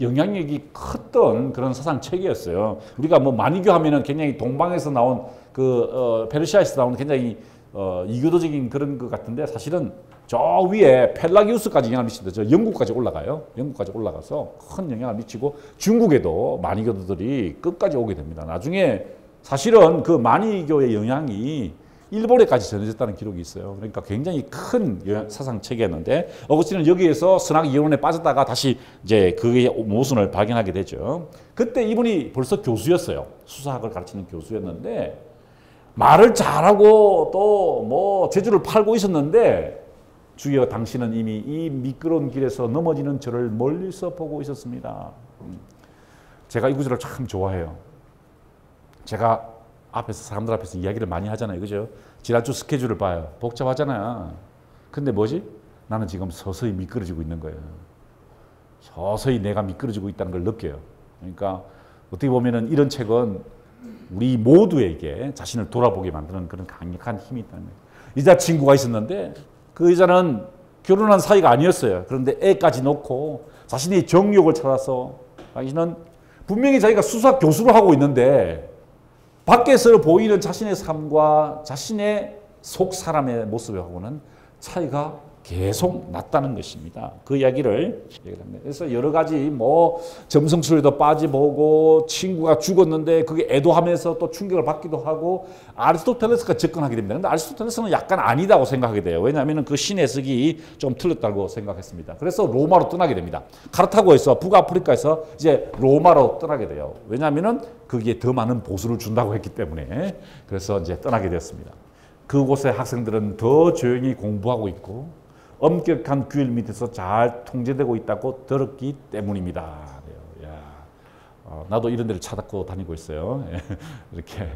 영향력이 컸던 그런 사상 체계였어요. 우리가 뭐 마니교 하면은 굉장히 동방에서 나온 페르시아에서 나온 굉장히 이교도적인 그런 것 같은데 사실은 저 위에 펠라기우스까지 영향을 미치는데 저 영국까지 올라가요. 영국까지 올라가서 큰 영향을 미치고 중국에도 마니교도들이 끝까지 오게 됩니다. 나중에 사실은 그 마니교의 영향이 일본에까지 전해졌다는 기록이 있어요. 그러니까 굉장히 큰 사상 체계였는데 어거스틴은 여기에서 선악 이론에 빠졌다가 다시 이제 그의 모순을 발견하게 되죠. 그때 이분이 벌써 교수였어요. 수사학을 가르치는 교수였는데 말을 잘하고 또 뭐 재주를 팔고 있었는데 주여 당신은 이미 이 미끄러운 길에서 넘어지는 저를 멀리서 보고 있었습니다. 제가 이 구절을 참 좋아해요. 제가 앞에서 사람들 앞에서 이야기를 많이 하잖아요. 그죠? 지난주 스케줄을 봐요. 복잡하잖아요. 근데 뭐지? 나는 지금 서서히 미끄러지고 있는 거예요. 서서히 내가 미끄러지고 있다는 걸 느껴요. 그러니까 어떻게 보면은 이런 책은 우리 모두에게 자신을 돌아보게 만드는 그런 강력한 힘이 있다는 거예요. 여자친구가 있었는데 그 여자는 결혼한 사이가 아니었어요. 그런데 애까지 놓고 자신의 정욕을 찾아서 자기는 분명히 자기가 수사 교수를 하고 있는데 밖에서 보이는 자신의 삶과 자신의 속 사람의 모습하고는 차이가 계속 났다는 것입니다. 그 이야기를 얘기합니다. 그래서 여러 가지 뭐 점성술에도 빠져보고 친구가 죽었는데 그게 애도하면서 또 충격을 받기도 하고 아리스토텔레스가 접근하게 됩니다. 근데 아리스토텔레스는 약간 아니다고 생각하게 돼요. 왜냐하면 그 신 해석이 좀 틀렸다고 생각했습니다. 그래서 로마로 떠나게 됩니다. 카르타고에서 북아프리카에서 이제 로마로 떠나게 돼요. 왜냐하면 거기에 더 많은 보수를 준다고 했기 때문에 그래서 이제 떠나게 되었습니다. 그곳의 학생들은 더 조용히 공부하고 있고 엄격한 규율 밑에서 잘 통제되고 있다고 들었기 때문입니다. 야, 나도 이런 데를 찾고 다니고 있어요. 이렇게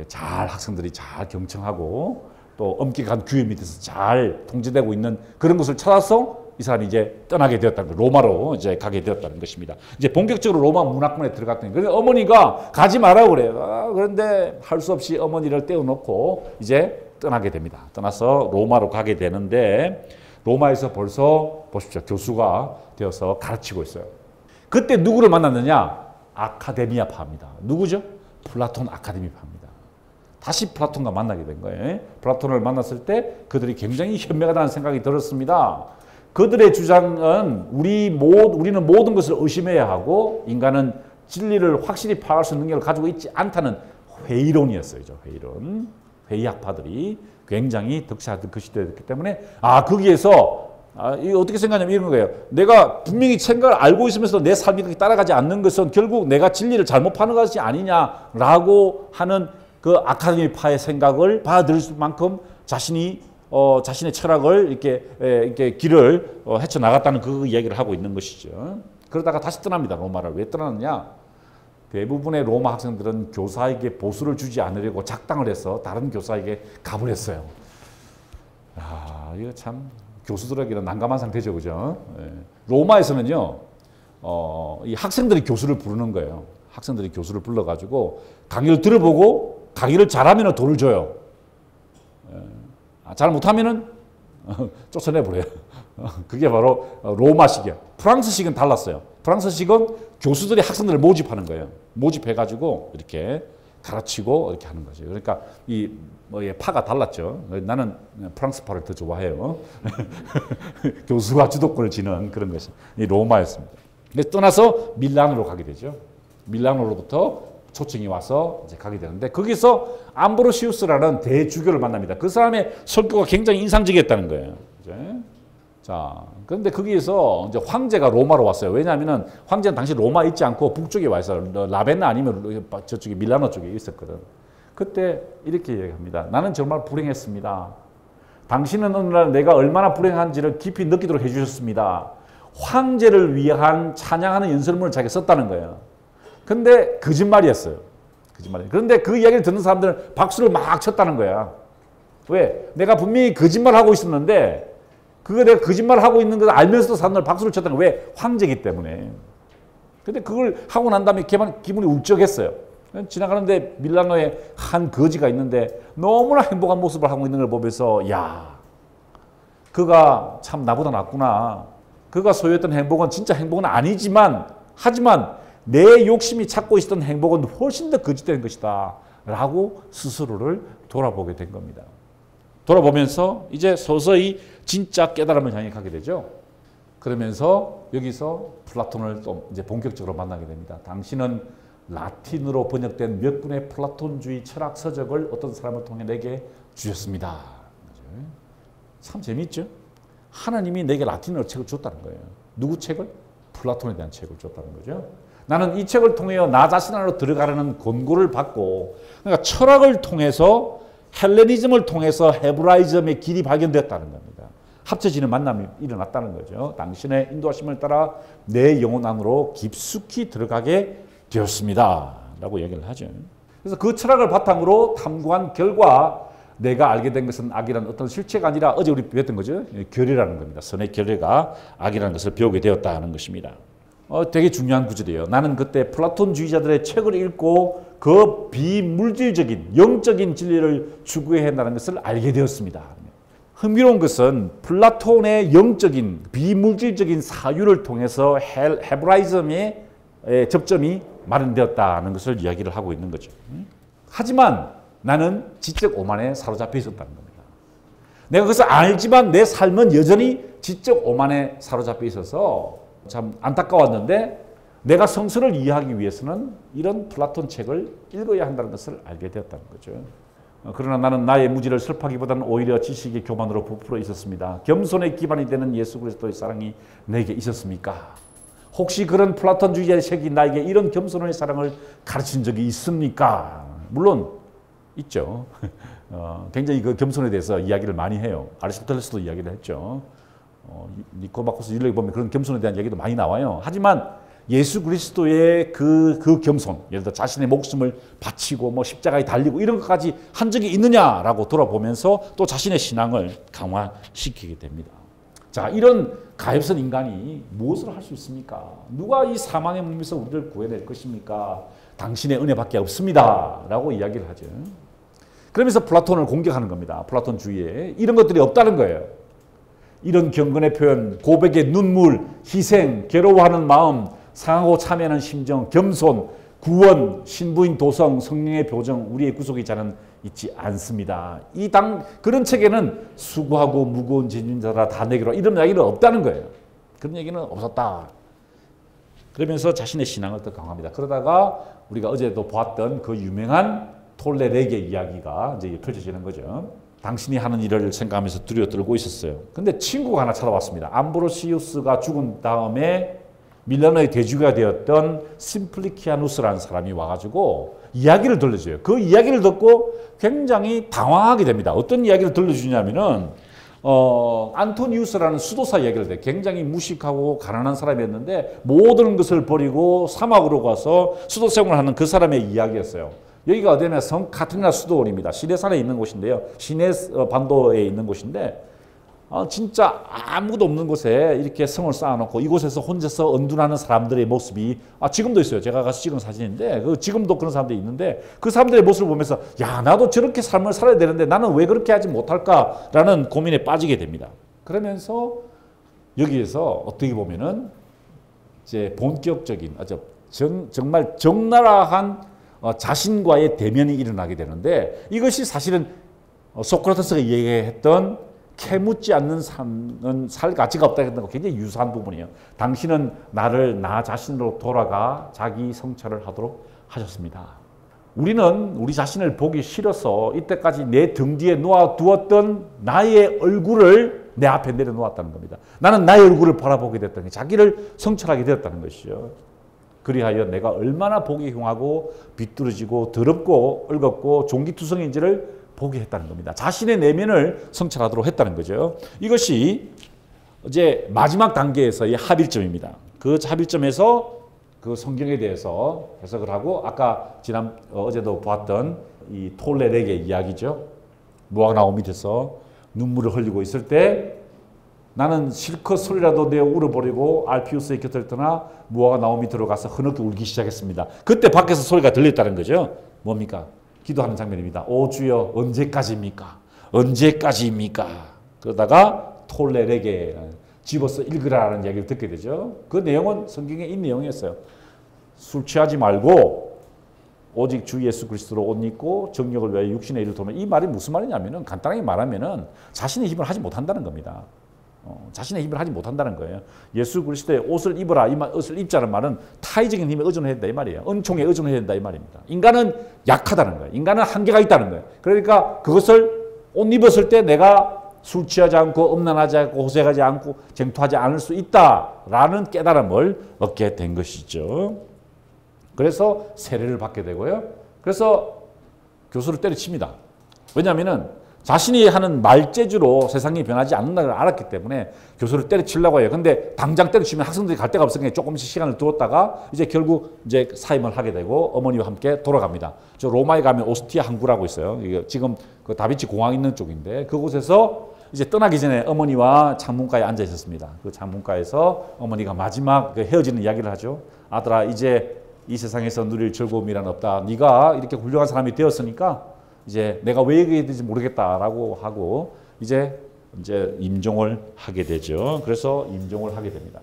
잘 학생들이 잘 경청하고 또 엄격한 규율 밑에서 잘 통제되고 있는 그런 것을 찾아서 이 사람이 이제 떠나게 되었다는 거예요. 로마로 이제 가게 되었다는 것입니다. 이제 본격적으로 로마 문화권에 들어갔더니 그런데 어머니가 가지 말라고 그래요. 그런데 할 수 없이 어머니를 떼어놓고 이제 떠나게 됩니다. 떠나서 로마로 가게 되는데 로마에서 벌써 보십시오. 교수가 되어서 가르치고 있어요. 그때 누구를 만났느냐? 아카데미아파입니다. 누구죠? 플라톤 아카데미파입니다. 다시 플라톤과 만나게 된 거예요. 플라톤을 만났을 때 그들이 굉장히 현명하다는 생각이 들었습니다. 그들의 주장은 우리는 모든 것을 의심해야 하고 인간은 진리를 확실히 파악할 수 있는 능력을 가지고 있지 않다는 회의론이었어요. 회의론. 회의학파들이 굉장히 득세하던 그 시대였기 때문에 거기에서 이거 어떻게 생각하냐면 이런 거예요. 내가 분명히 생각을 알고 있으면서 내 삶이 그렇게 따라가지 않는 것은 결국 내가 진리를 잘못 파는 것이 아니냐라고 하는 그 아카데미파의 생각을 받아들일 만큼 자신의 철학을 이렇게 길을 헤쳐나갔다는 그 이야기를 하고 있는 것이죠. 그러다가 다시 떠납니다. 로마를. 왜 떠나느냐? 대부분의 로마 학생들은 교사에게 보수를 주지 않으려고 작당을 해서 다른 교사에게 갑을 했어요. 이거 참 교수들에게는 난감한 상태죠. 그죠? 로마에서는요, 이 학생들이 교수를 부르는 거예요. 학생들이 교수를 불러가지고 강의를 들어보고 강의를 잘하면 돈을 줘요. 잘 못하면은 쫓아내버려요. 그게 바로 로마식이에요. 프랑스식은 달랐어요. 프랑스식은 교수들이 학생들을 모집하는 거예요. 모집해가지고 이렇게 가르치고 이렇게 하는 거죠. 그러니까 이 파가 달랐죠. 나는 프랑스파를 더 좋아해요. 교수와 주도권을 지는 그런 것이 로마였습니다. 근데 떠나서 밀라노로 가게 되죠. 밀라노로부터 초청이 와서 이제 가게 되는데 거기서 암브로시우스라는 대주교를 만납니다. 그 사람의 설교가 굉장히 인상적이었다는 거예요. 이제. 자, 그런데 거기에서 이제 황제가 로마로 왔어요. 왜냐하면 황제는 당시 로마에 있지 않고 북쪽에 와 있어요. 라벤나 아니면 저쪽에 밀라노 쪽에 있었거든. 그때 이렇게 얘기합니다. 나는 정말 불행했습니다. 당신은 어느 날 내가 얼마나 불행한지를 깊이 느끼도록 해주셨습니다. 황제를 위한 찬양하는 연설문을 자기가 썼다는 거예요. 근데 거짓말이었어요. 거짓말이에요. 그런데 그 이야기를 듣는 사람들은 박수를 막 쳤다는 거야. 왜? 내가 분명히 거짓말하고 있었는데 그거 내가 거짓말하고 있는 걸 알면서도 사람들 박수를 쳤다는 거야. 왜? 황제이기 때문에. 근데 그걸 하고 난 다음에 기분이 울적했어요. 지나가는데 밀라노에 한 거지가 있는데 너무나 행복한 모습을 하고 있는 걸 보면서 야, 그가 참 나보다 낫구나. 그가 소유했던 행복은 진짜 행복은 아니지만 하지만 내 욕심이 찾고 있었던 행복은 훨씬 더 거짓된 것이다 라고 스스로를 돌아보게 된 겁니다. 돌아보면서 이제 서서히 진짜 깨달음을 향해 가게 되죠. 그러면서 여기서 플라톤을 또 이제 본격적으로 만나게 됩니다. 당신은 라틴어로 번역된 몇 군의 플라톤주의 철학 서적을 어떤 사람을 통해 내게 주셨습니다. 참 재미있죠? 하나님이 내게 라틴어로 책을 줬다는 거예요. 누구 책을? 플라톤에 대한 책을 줬다는 거죠. 나는 이 책을 통해 나 자신 안으로 들어가려는 권고를 받고, 그러니까 철학을 통해서 헬레니즘을 통해서 헤브라이즘의 길이 발견되었다는 겁니다. 합쳐지는 만남이 일어났다는 거죠. 당신의 인도하심을 따라 내 영혼 안으로 깊숙이 들어가게 되었습니다. 라고 얘기를 하죠. 그래서 그 철학을 바탕으로 탐구한 결과 내가 알게 된 것은 악이란 어떤 실체가 아니라 어제 우리 배웠던 거죠. 결례라는 겁니다. 선의 결례가 악이라는 것을 배우게 되었다는 것입니다. 되게 중요한 구절이에요. 나는 그때 플라톤주의자들의 책을 읽고 그 비물질적인 영적인 진리를 추구해야 한다는 것을 알게 되었습니다. 흥미로운 것은 플라톤의 영적인 비물질적인 사유를 통해서 헤브라이즘의 접점이 마련되었다는 것을 이야기를 하고 있는 거죠. 하지만 나는 지적 오만에 사로잡혀 있었다는 겁니다. 내가 그것을 알지만 내 삶은 여전히 지적 오만에 사로잡혀 있어서 참 안타까웠는데 내가 성서를 이해하기 위해서는 이런 플라톤 책을 읽어야 한다는 것을 알게 되었다는 거죠. 그러나 나는 나의 무지를 슬퍼하기보다는 오히려 지식의 교만으로 부풀어 있었습니다. 겸손의 기반이 되는 예수 그리스도의 사랑이 내게 있었습니까? 혹시 그런 플라톤주의자의 책이 나에게 이런 겸손의 사랑을 가르친 적이 있습니까? 물론 있죠. 굉장히 그 겸손에 대해서 이야기를 많이 해요. 아리스토텔레스도 이야기를 했죠. 니코마코스 율리에 보면 그런 겸손에 대한 얘기도 많이 나와요. 하지만 예수 그리스도의 그 겸손, 예를 들어 자신의 목숨을 바치고 뭐 십자가에 달리고 이런 것까지 한 적이 있느냐라고 돌아보면서 또 자신의 신앙을 강화시키게 됩니다. 자, 이런 가엾은 인간이 무엇을 할 수 있습니까? 누가 이 사망의 몸에서 우리를 구해낼 것입니까? 당신의 은혜밖에 없습니다. 라고 이야기를 하죠. 그러면서 플라톤을 공격하는 겁니다. 플라톤주의에. 이런 것들이 없다는 거예요. 이런 경건의 표현, 고백의 눈물, 희생, 괴로워하는 마음, 상하고 참여하는 심정, 겸손, 구원, 신부인 도성, 성령의 표정, 우리의 구속의자는 있지 않습니다. 그런 책에는 수고하고 무거운 짐진 자라 다 내게로 이런 이야기는 없다는 거예요. 그런 얘기는 없었다. 그러면서 자신의 신앙을 더 강화합니다. 그러다가 우리가 어제도 보았던 그 유명한 톨레렉의 이야기가 이제 펼쳐지는 거죠. 당신이 하는 일을 생각하면서 두려워떨고 있었어요. 근데 친구가 하나 찾아왔습니다. 암브로시우스가 죽은 다음에 밀라노의 대주가 되었던 심플리키아누스라는 사람이 와가지고 이야기를 들려줘요. 그 이야기를 듣고 굉장히 당황하게 됩니다. 어떤 이야기를 들려주냐면은 안토니우스라는 수도사 이야기를 해. 굉장히 무식하고 가난한 사람이었는데 모든 것을 버리고 사막으로 가서 수도 생활을 하는 그 사람의 이야기였어요. 여기가 어디냐면 성 카트리나 수도원입니다. 시내산에 있는 곳인데요. 시내 반도에 있는 곳인데 진짜 아무것도 없는 곳에 이렇게 성을 쌓아놓고 이곳에서 혼자서 언둔하는 사람들의 모습이 지금도 있어요. 제가 가서 찍은 사진인데 지금도 그런 사람들이 있는데 그 사람들의 모습을 보면서 야, 나도 저렇게 삶을 살아야 되는데 나는 왜 그렇게 하지 못할까라는 고민에 빠지게 됩니다. 그러면서 여기에서 어떻게 보면은 이제 본격적인 정말 적나라한 자신과의 대면이 일어나게 되는데 이것이 사실은 소크라테스가 얘기했던 캐묻지 않는 삶은 살 가치가 없다 했던 거 굉장히 유사한 부분이에요. 당신은 나 자신으로 돌아가 자기 성찰을 하도록 하셨습니다. 우리는 우리 자신을 보기 싫어서 이때까지 내 등 뒤에 놓아두었던 나의 얼굴을 내 앞에 내려놓았다는 겁니다. 나는 나의 얼굴을 바라보게 됐다는 게 자기를 성찰하게 되었다는 것이죠. 그리하여 내가 얼마나 보기 흉하고 비뚤어지고 더럽고 얽었고 종기투성인지를 보게 했다는 겁니다. 자신의 내면을 성찰하도록 했다는 거죠. 이것이 이제 마지막 단계에서의 합일점입니다. 그 합일점에서 그 성경에 대해서 해석을 하고 아까 어제도 보았던 이 톨레렉의 이야기죠. 무화과 나무 밑에서 눈물을 흘리고 있을 때 나는 실컷 소리라도 내어 울어버리고 알피우스의 곁을 떠나 무화과 나무 밑으로 가서 흐느끼 울기 시작했습니다. 그때 밖에서 소리가 들렸다는 거죠. 뭡니까? 기도하는 장면입니다. 오 주여 언제까지입니까? 언제까지입니까? 그러다가 톨레렉에 집어서 읽으라는 이야기를 듣게 되죠. 그 내용은 성경에 있는 내용이었어요. 술 취하지 말고 오직 주 예수 그리스도로 옷 입고 정력을 위하여 육신의 일을 돕는 이 말이 무슨 말이냐면은 간단하게 말하면은 자신의 힘을 하지 못한다는 겁니다. 자신의 힘을 하지 못한다는 거예요. 예수 그리스도의 옷을 입어라. 옷을 입자는 말은 타의적인 힘에 의존해야 된다 이 말이에요. 은총에 의존해야 된다 이 말입니다. 인간은 약하다는 거예요. 인간은 한계가 있다는 거예요. 그러니까 그것을 옷 입었을 때 내가 술 취하지 않고 음란하지 않고 호색하지 않고 쟁투하지 않을 수 있다라는 깨달음을 얻게 된 것이죠. 그래서 세례를 받게 되고요. 그래서 교수를 때려칩니다. 왜냐하면은 자신이 하는 말재주로 세상이 변하지 않는다는 걸 알았기 때문에 교수를 때려치려고 해요. 근데 당장 때려치면 학생들이 갈 데가 없으니까 조금씩 시간을 두었다가 이제 결국 이제 사임을 하게 되고 어머니와 함께 돌아갑니다. 저 로마에 가면 오스티아 항구라고 있어요. 이게 지금 그 다빈치 공항 있는 쪽인데 그곳에서 이제 떠나기 전에 어머니와 창문가에 앉아 있었습니다. 그 창문가에서 어머니가 마지막 헤어지는 이야기를 하죠. 아들아 이제 이 세상에서 누릴 즐거움이란 없다. 네가 이렇게 훌륭한 사람이 되었으니까 이제 내가 왜 얘기해야 될지 모르겠다라고 하고 이제 임종을 하게 되죠. 그래서 임종을 하게 됩니다.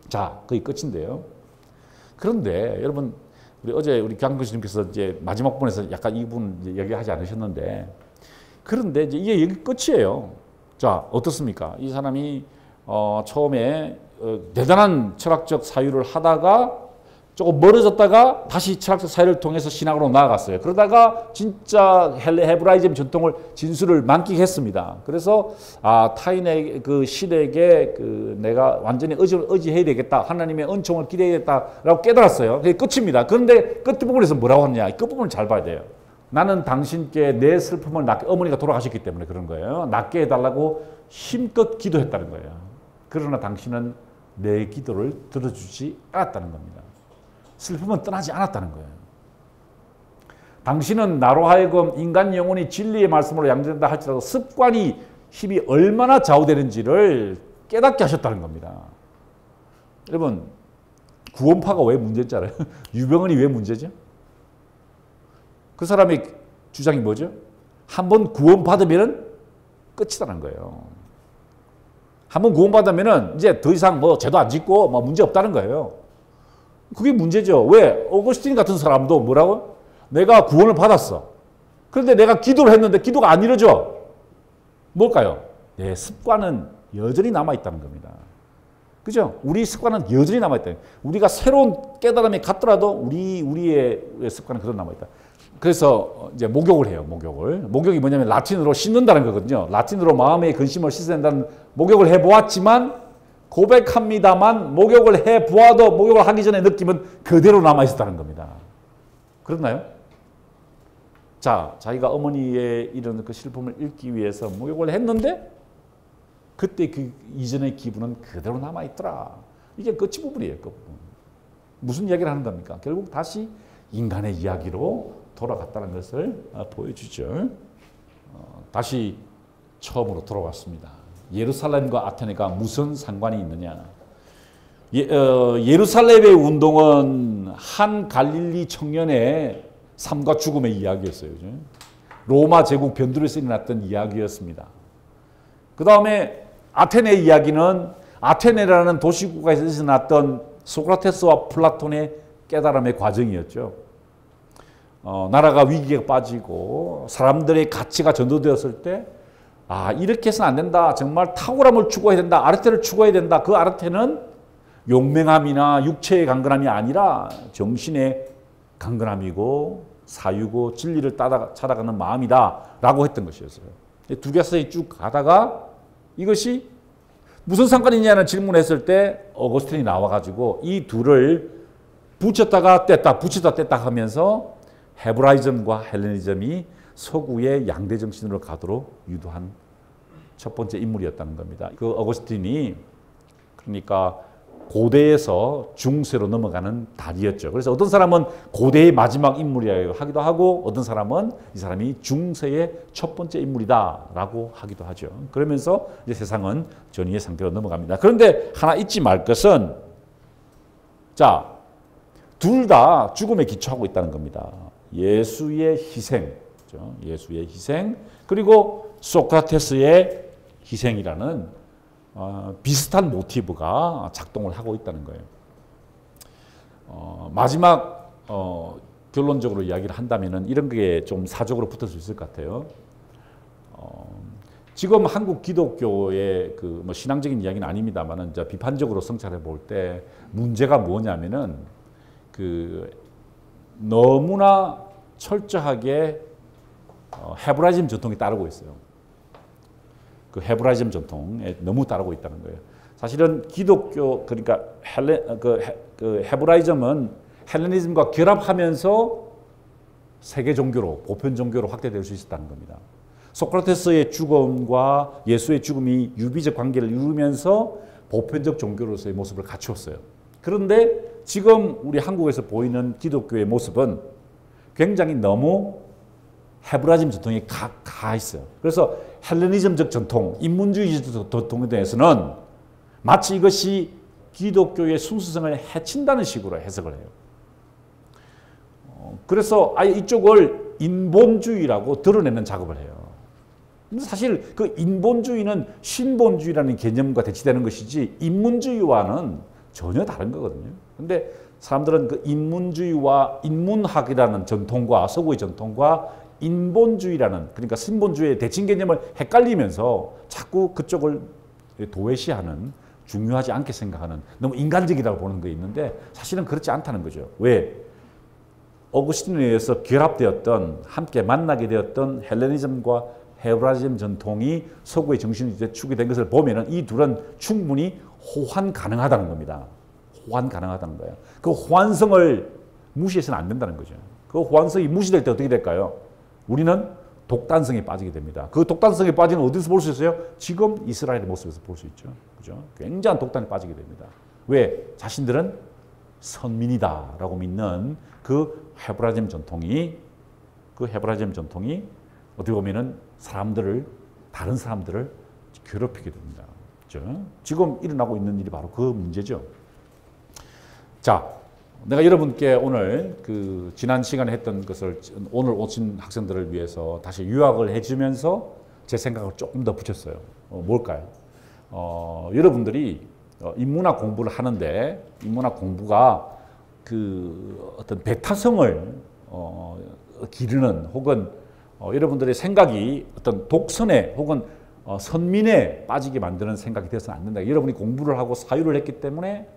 자, 그게 끝인데요. 그런데 여러분 어제 우리 강근 교수님께서 이제 마지막 부분에서 약간 이 부분 얘기하지 않으셨는데 그런데 이제 이게 여기 끝이에요. 자, 어떻습니까? 이 사람이 처음에 대단한 철학적 사유를 하다가 조금 멀어졌다가 다시 철학적 사유를 통해서 신학으로 나아갔어요. 그러다가 진짜 헤브라이즘 전통을 진수를 만끽했습니다. 그래서 타인의 그 시대에 내가 완전히 의지해야 되겠다. 하나님의 은총을 기대해야겠다라고 깨달았어요. 그게 끝입니다. 그런데 끝부분에서 뭐라고 하느냐. 이 끝부분을 잘 봐야 돼요. 나는 당신께 내 슬픔을 낫게 어머니가 돌아가셨기 때문에 그런 거예요. 낫게 해달라고 힘껏 기도했다는 거예요. 그러나 당신은 내 기도를 들어주지 않았다는 겁니다. 슬픔은 떠나지 않았다는 거예요. 당신은 나로 하여금 인간 영혼이 진리의 말씀으로 양육된다 할지라도 습관이 힘이 얼마나 좌우되는지를 깨닫게 하셨다는 겁니다. 여러분 구원파가 왜 문제인지 알아요? 유병헌이 왜 문제죠? 그 사람의 주장이 뭐죠? 한번 구원받으면 끝이라는 거예요. 한번 구원받으면 이제 더 이상 뭐 죄도 안 짓고 뭐 문제 없다는 거예요. 그게 문제죠. 왜? 오거스틴 같은 사람도 뭐라고? 내가 구원을 받았어. 그런데 내가 기도를 했는데 기도가 안 이루어져. 뭘까요? 내 습관은 여전히 남아있다는 겁니다. 그죠? 우리 습관은 여전히 남아있다. 우리가 새로운 깨달음이 갔더라도 우리의 습관은 그대로 남아있다. 그래서 이제 목욕을 해요. 목욕이 뭐냐면 라틴어로 씻는다는 거거든요. 라틴어로 마음의 근심을 씻어낸다는 목욕을 해보았지만 고백합니다만 목욕을 해보아도 목욕을 하기 전에 느낌은 그대로 남아있었다는 겁니다. 그렇나요? 자, 자기가 어머니의 이런 그 슬픔을 읽기 위해서 목욕을 했는데 그때 그 이전의 기분은 그대로 남아있더라. 이게 끝이 부분이에요. 끝부분. 무슨 이야기를 하는 겁니까? 결국 다시 인간의 이야기로 돌아갔다는 것을 보여주죠. 다시 처음으로 돌아왔습니다. 예루살렘과 아테네가 무슨 상관이 있느냐. 예루살렘의 운동은 한 갈릴리 청년의 삶과 죽음의 이야기였어요. 로마 제국 변두리에서 일어났던 이야기였습니다. 그 다음에 아테네의 이야기는 아테네라는 도시국가에서 일어났던 소크라테스와 플라톤의 깨달음의 과정이었죠. 나라가 위기에 빠지고 사람들의 가치가 전도되었을 때 이렇게 해서는 안 된다. 정말 탁월함을 추구해야 된다. 아르테를 추구해야 된다. 그 아르테는 용맹함이나 육체의 강건함이 아니라 정신의 강건함이고 사유고 진리를 찾아가는 마음이다 라고 했던 것이었어요. 두 개씩 쭉 가다가 이것이 무슨 상관이냐는 질문을 했을 때 어거스틴이 나와가지고 이 둘을 붙였다가 뗐다, 붙였다 뗐다 하면서 헤브라이즘과 헬레니즘이 서구의 양대 정신으로 가도록 유도한 첫 번째 인물이었다는 겁니다. 그 어거스틴이 그러니까 고대에서 중세로 넘어가는 다리였죠. 그래서 어떤 사람은 고대의 마지막 인물이라고 하기도 하고 어떤 사람은 이 사람이 중세의 첫 번째 인물이다라고 하기도 하죠. 그러면서 이제 세상은 전이의 상태로 넘어갑니다. 그런데 하나 잊지 말 것은 자, 둘 다 죽음에 기초하고 있다는 겁니다. 예수의 희생, 그렇죠? 예수의 희생 그리고 소크라테스의 희생이라는 비슷한 모티브가 작동을 하고 있다는 거예요. 마지막 결론적으로 이야기를 한다면 이런 게 좀 사적으로 붙을 수 있을 것 같아요. 지금 한국 기독교의 그 뭐 신앙적인 이야기는 아닙니다만은 이제 비판적으로 성찰해 볼 때 문제가 뭐냐면은 그 너무나 철저하게 헤브라이즘 전통이 따르고 있어요. 그 헤브라이즘 전통에 너무 따르고 있다는 거예요. 사실은 기독교 그러니까 헤브라이즘은 헬레니즘과 결합하면서 세계 종교로 보편 종교로 확대될 수 있었다는 겁니다. 소크라테스의 죽음과 예수의 죽음이 유비적 관계를 이루면서 보편적 종교로서의 모습을 갖추었어요. 그런데 지금 우리 한국에서 보이는 기독교의 모습은 굉장히 너무 헤브라이즘 전통이 가 있어요. 그래서 헬레니즘적 전통, 인문주의적 전통에 대해서는 마치 이것이 기독교의 순수성을 해친다는 식으로 해석을 해요. 그래서 아예 이쪽을 인본주의라고 드러내는 작업을 해요. 근데 사실 그 인본주의는 신본주의라는 개념과 대치되는 것이지 인문주의와는 전혀 다른 거거든요. 근데 사람들은 그 인문주의와 인문학이라는 전통과 서구의 전통과 인본주의라는 그러니까 신본주의의 대칭 개념을 헷갈리면서 자꾸 그쪽을 도외시하는 중요하지 않게 생각하는 너무 인간적이라고 보는 게 있는데 사실은 그렇지 않다는 거죠. 왜? 어거스틴에 의해서 결합되었던 함께 만나게 되었던 헬레니즘과 헤브라이즘 전통이 서구의 정신이 축이 된 것을 보면은 이 둘은 충분히 호환 가능하다는 겁니다. 호환 가능하다는 거예요. 그 호환성을 무시해서는 안 된다는 거죠. 그 호환성이 무시될 때 어떻게 될까요? 우리는 독단성에 빠지게 됩니다. 그 독단성에 빠지는 어디서 볼 수 있어요? 지금 이스라엘의 모습에서 볼 수 있죠. 그죠? 굉장한 독단에 빠지게 됩니다. 왜? 자신들은 선민이다라고 믿는 그 헤브라이즘 전통이 어떻게 보면은 다른 사람들을 괴롭히게 됩니다. 그죠? 지금 일어나고 있는 일이 바로 그 문제죠. 자, 내가 여러분께 오늘 그 지난 시간에 했던 것을 오늘 오신 학생들을 위해서 다시 요약을 해주면서 제 생각을 조금 더 붙였어요. 뭘까요? 여러분들이 인문학 공부를 하는데 인문학 공부가 그 어떤 배타성을 기르는 혹은 여러분들의 생각이 어떤 독선에 혹은 선민에 빠지게 만드는 생각이 되어서는 안 된다. 여러분이 공부를 하고 사유를 했기 때문에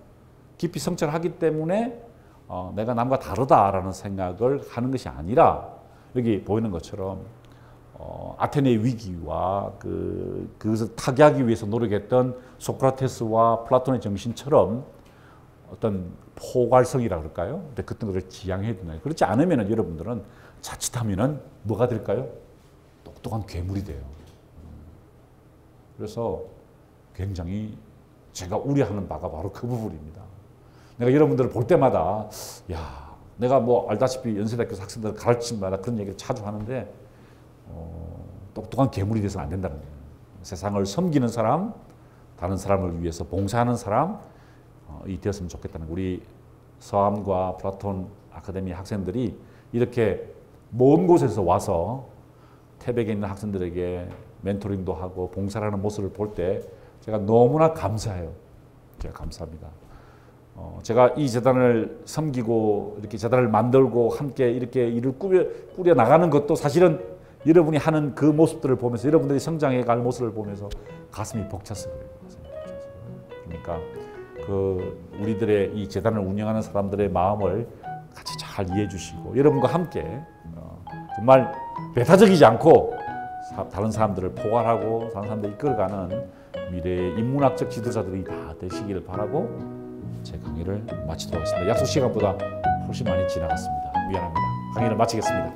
깊이 성찰하기 때문에 내가 남과 다르다라는 생각을 하는 것이 아니라 여기 보이는 것처럼 아테네의 위기와 그것을 타개하기 위해서 노력했던 소크라테스와 플라톤의 정신처럼 어떤 포괄성이라 그럴까요? 근데 그런 것을 지향해야 된다. 그렇지 않으면 여러분들은 자칫하면 뭐가 될까요? 똑똑한 괴물이 돼요. 그래서 굉장히 제가 우려하는 바가 바로 그 부분입니다. 내가 여러분들을 볼 때마다 야, 내가 뭐 알다시피 연세대학교 학생들 가르칠 때마다 그런 얘기를 자주 하는데 똑똑한 괴물이 돼서는 안 된다는 거예요. 세상을 섬기는 사람, 다른 사람을 위해서 봉사하는 사람 이 되었으면 좋겠다는 거예요. 우리 서암과 플라톤 아카데미 학생들이 이렇게 먼 곳에서 와서 태백에 있는 학생들에게 멘토링도 하고 봉사를 하는 모습을 볼 때 제가 너무나 감사해요. 제가 감사합니다. 제가 이 재단을 섬기고 이렇게 재단을 만들고 함께 이렇게 일을 꾸려 나가는 것도 사실은 여러분이 하는 그 모습들을 보면서 여러분들이 성장해 갈 모습을 보면서 가슴이 벅찼어요. 그러니까 우리들의 이 재단을 운영하는 사람들의 마음을 같이 잘 이해해 주시고 여러분과 함께 정말 배타적이지 않고 다른 사람들을 포괄하고 다른 사람들을 이끌어가는 미래의 인문학적 지도자들이 다 되시기를 바라고 제 강의를 마치도록 하겠습니다. 약속 시간보다 훨씬 많이 지나갔습니다. 미안합니다. 강의를 마치겠습니다.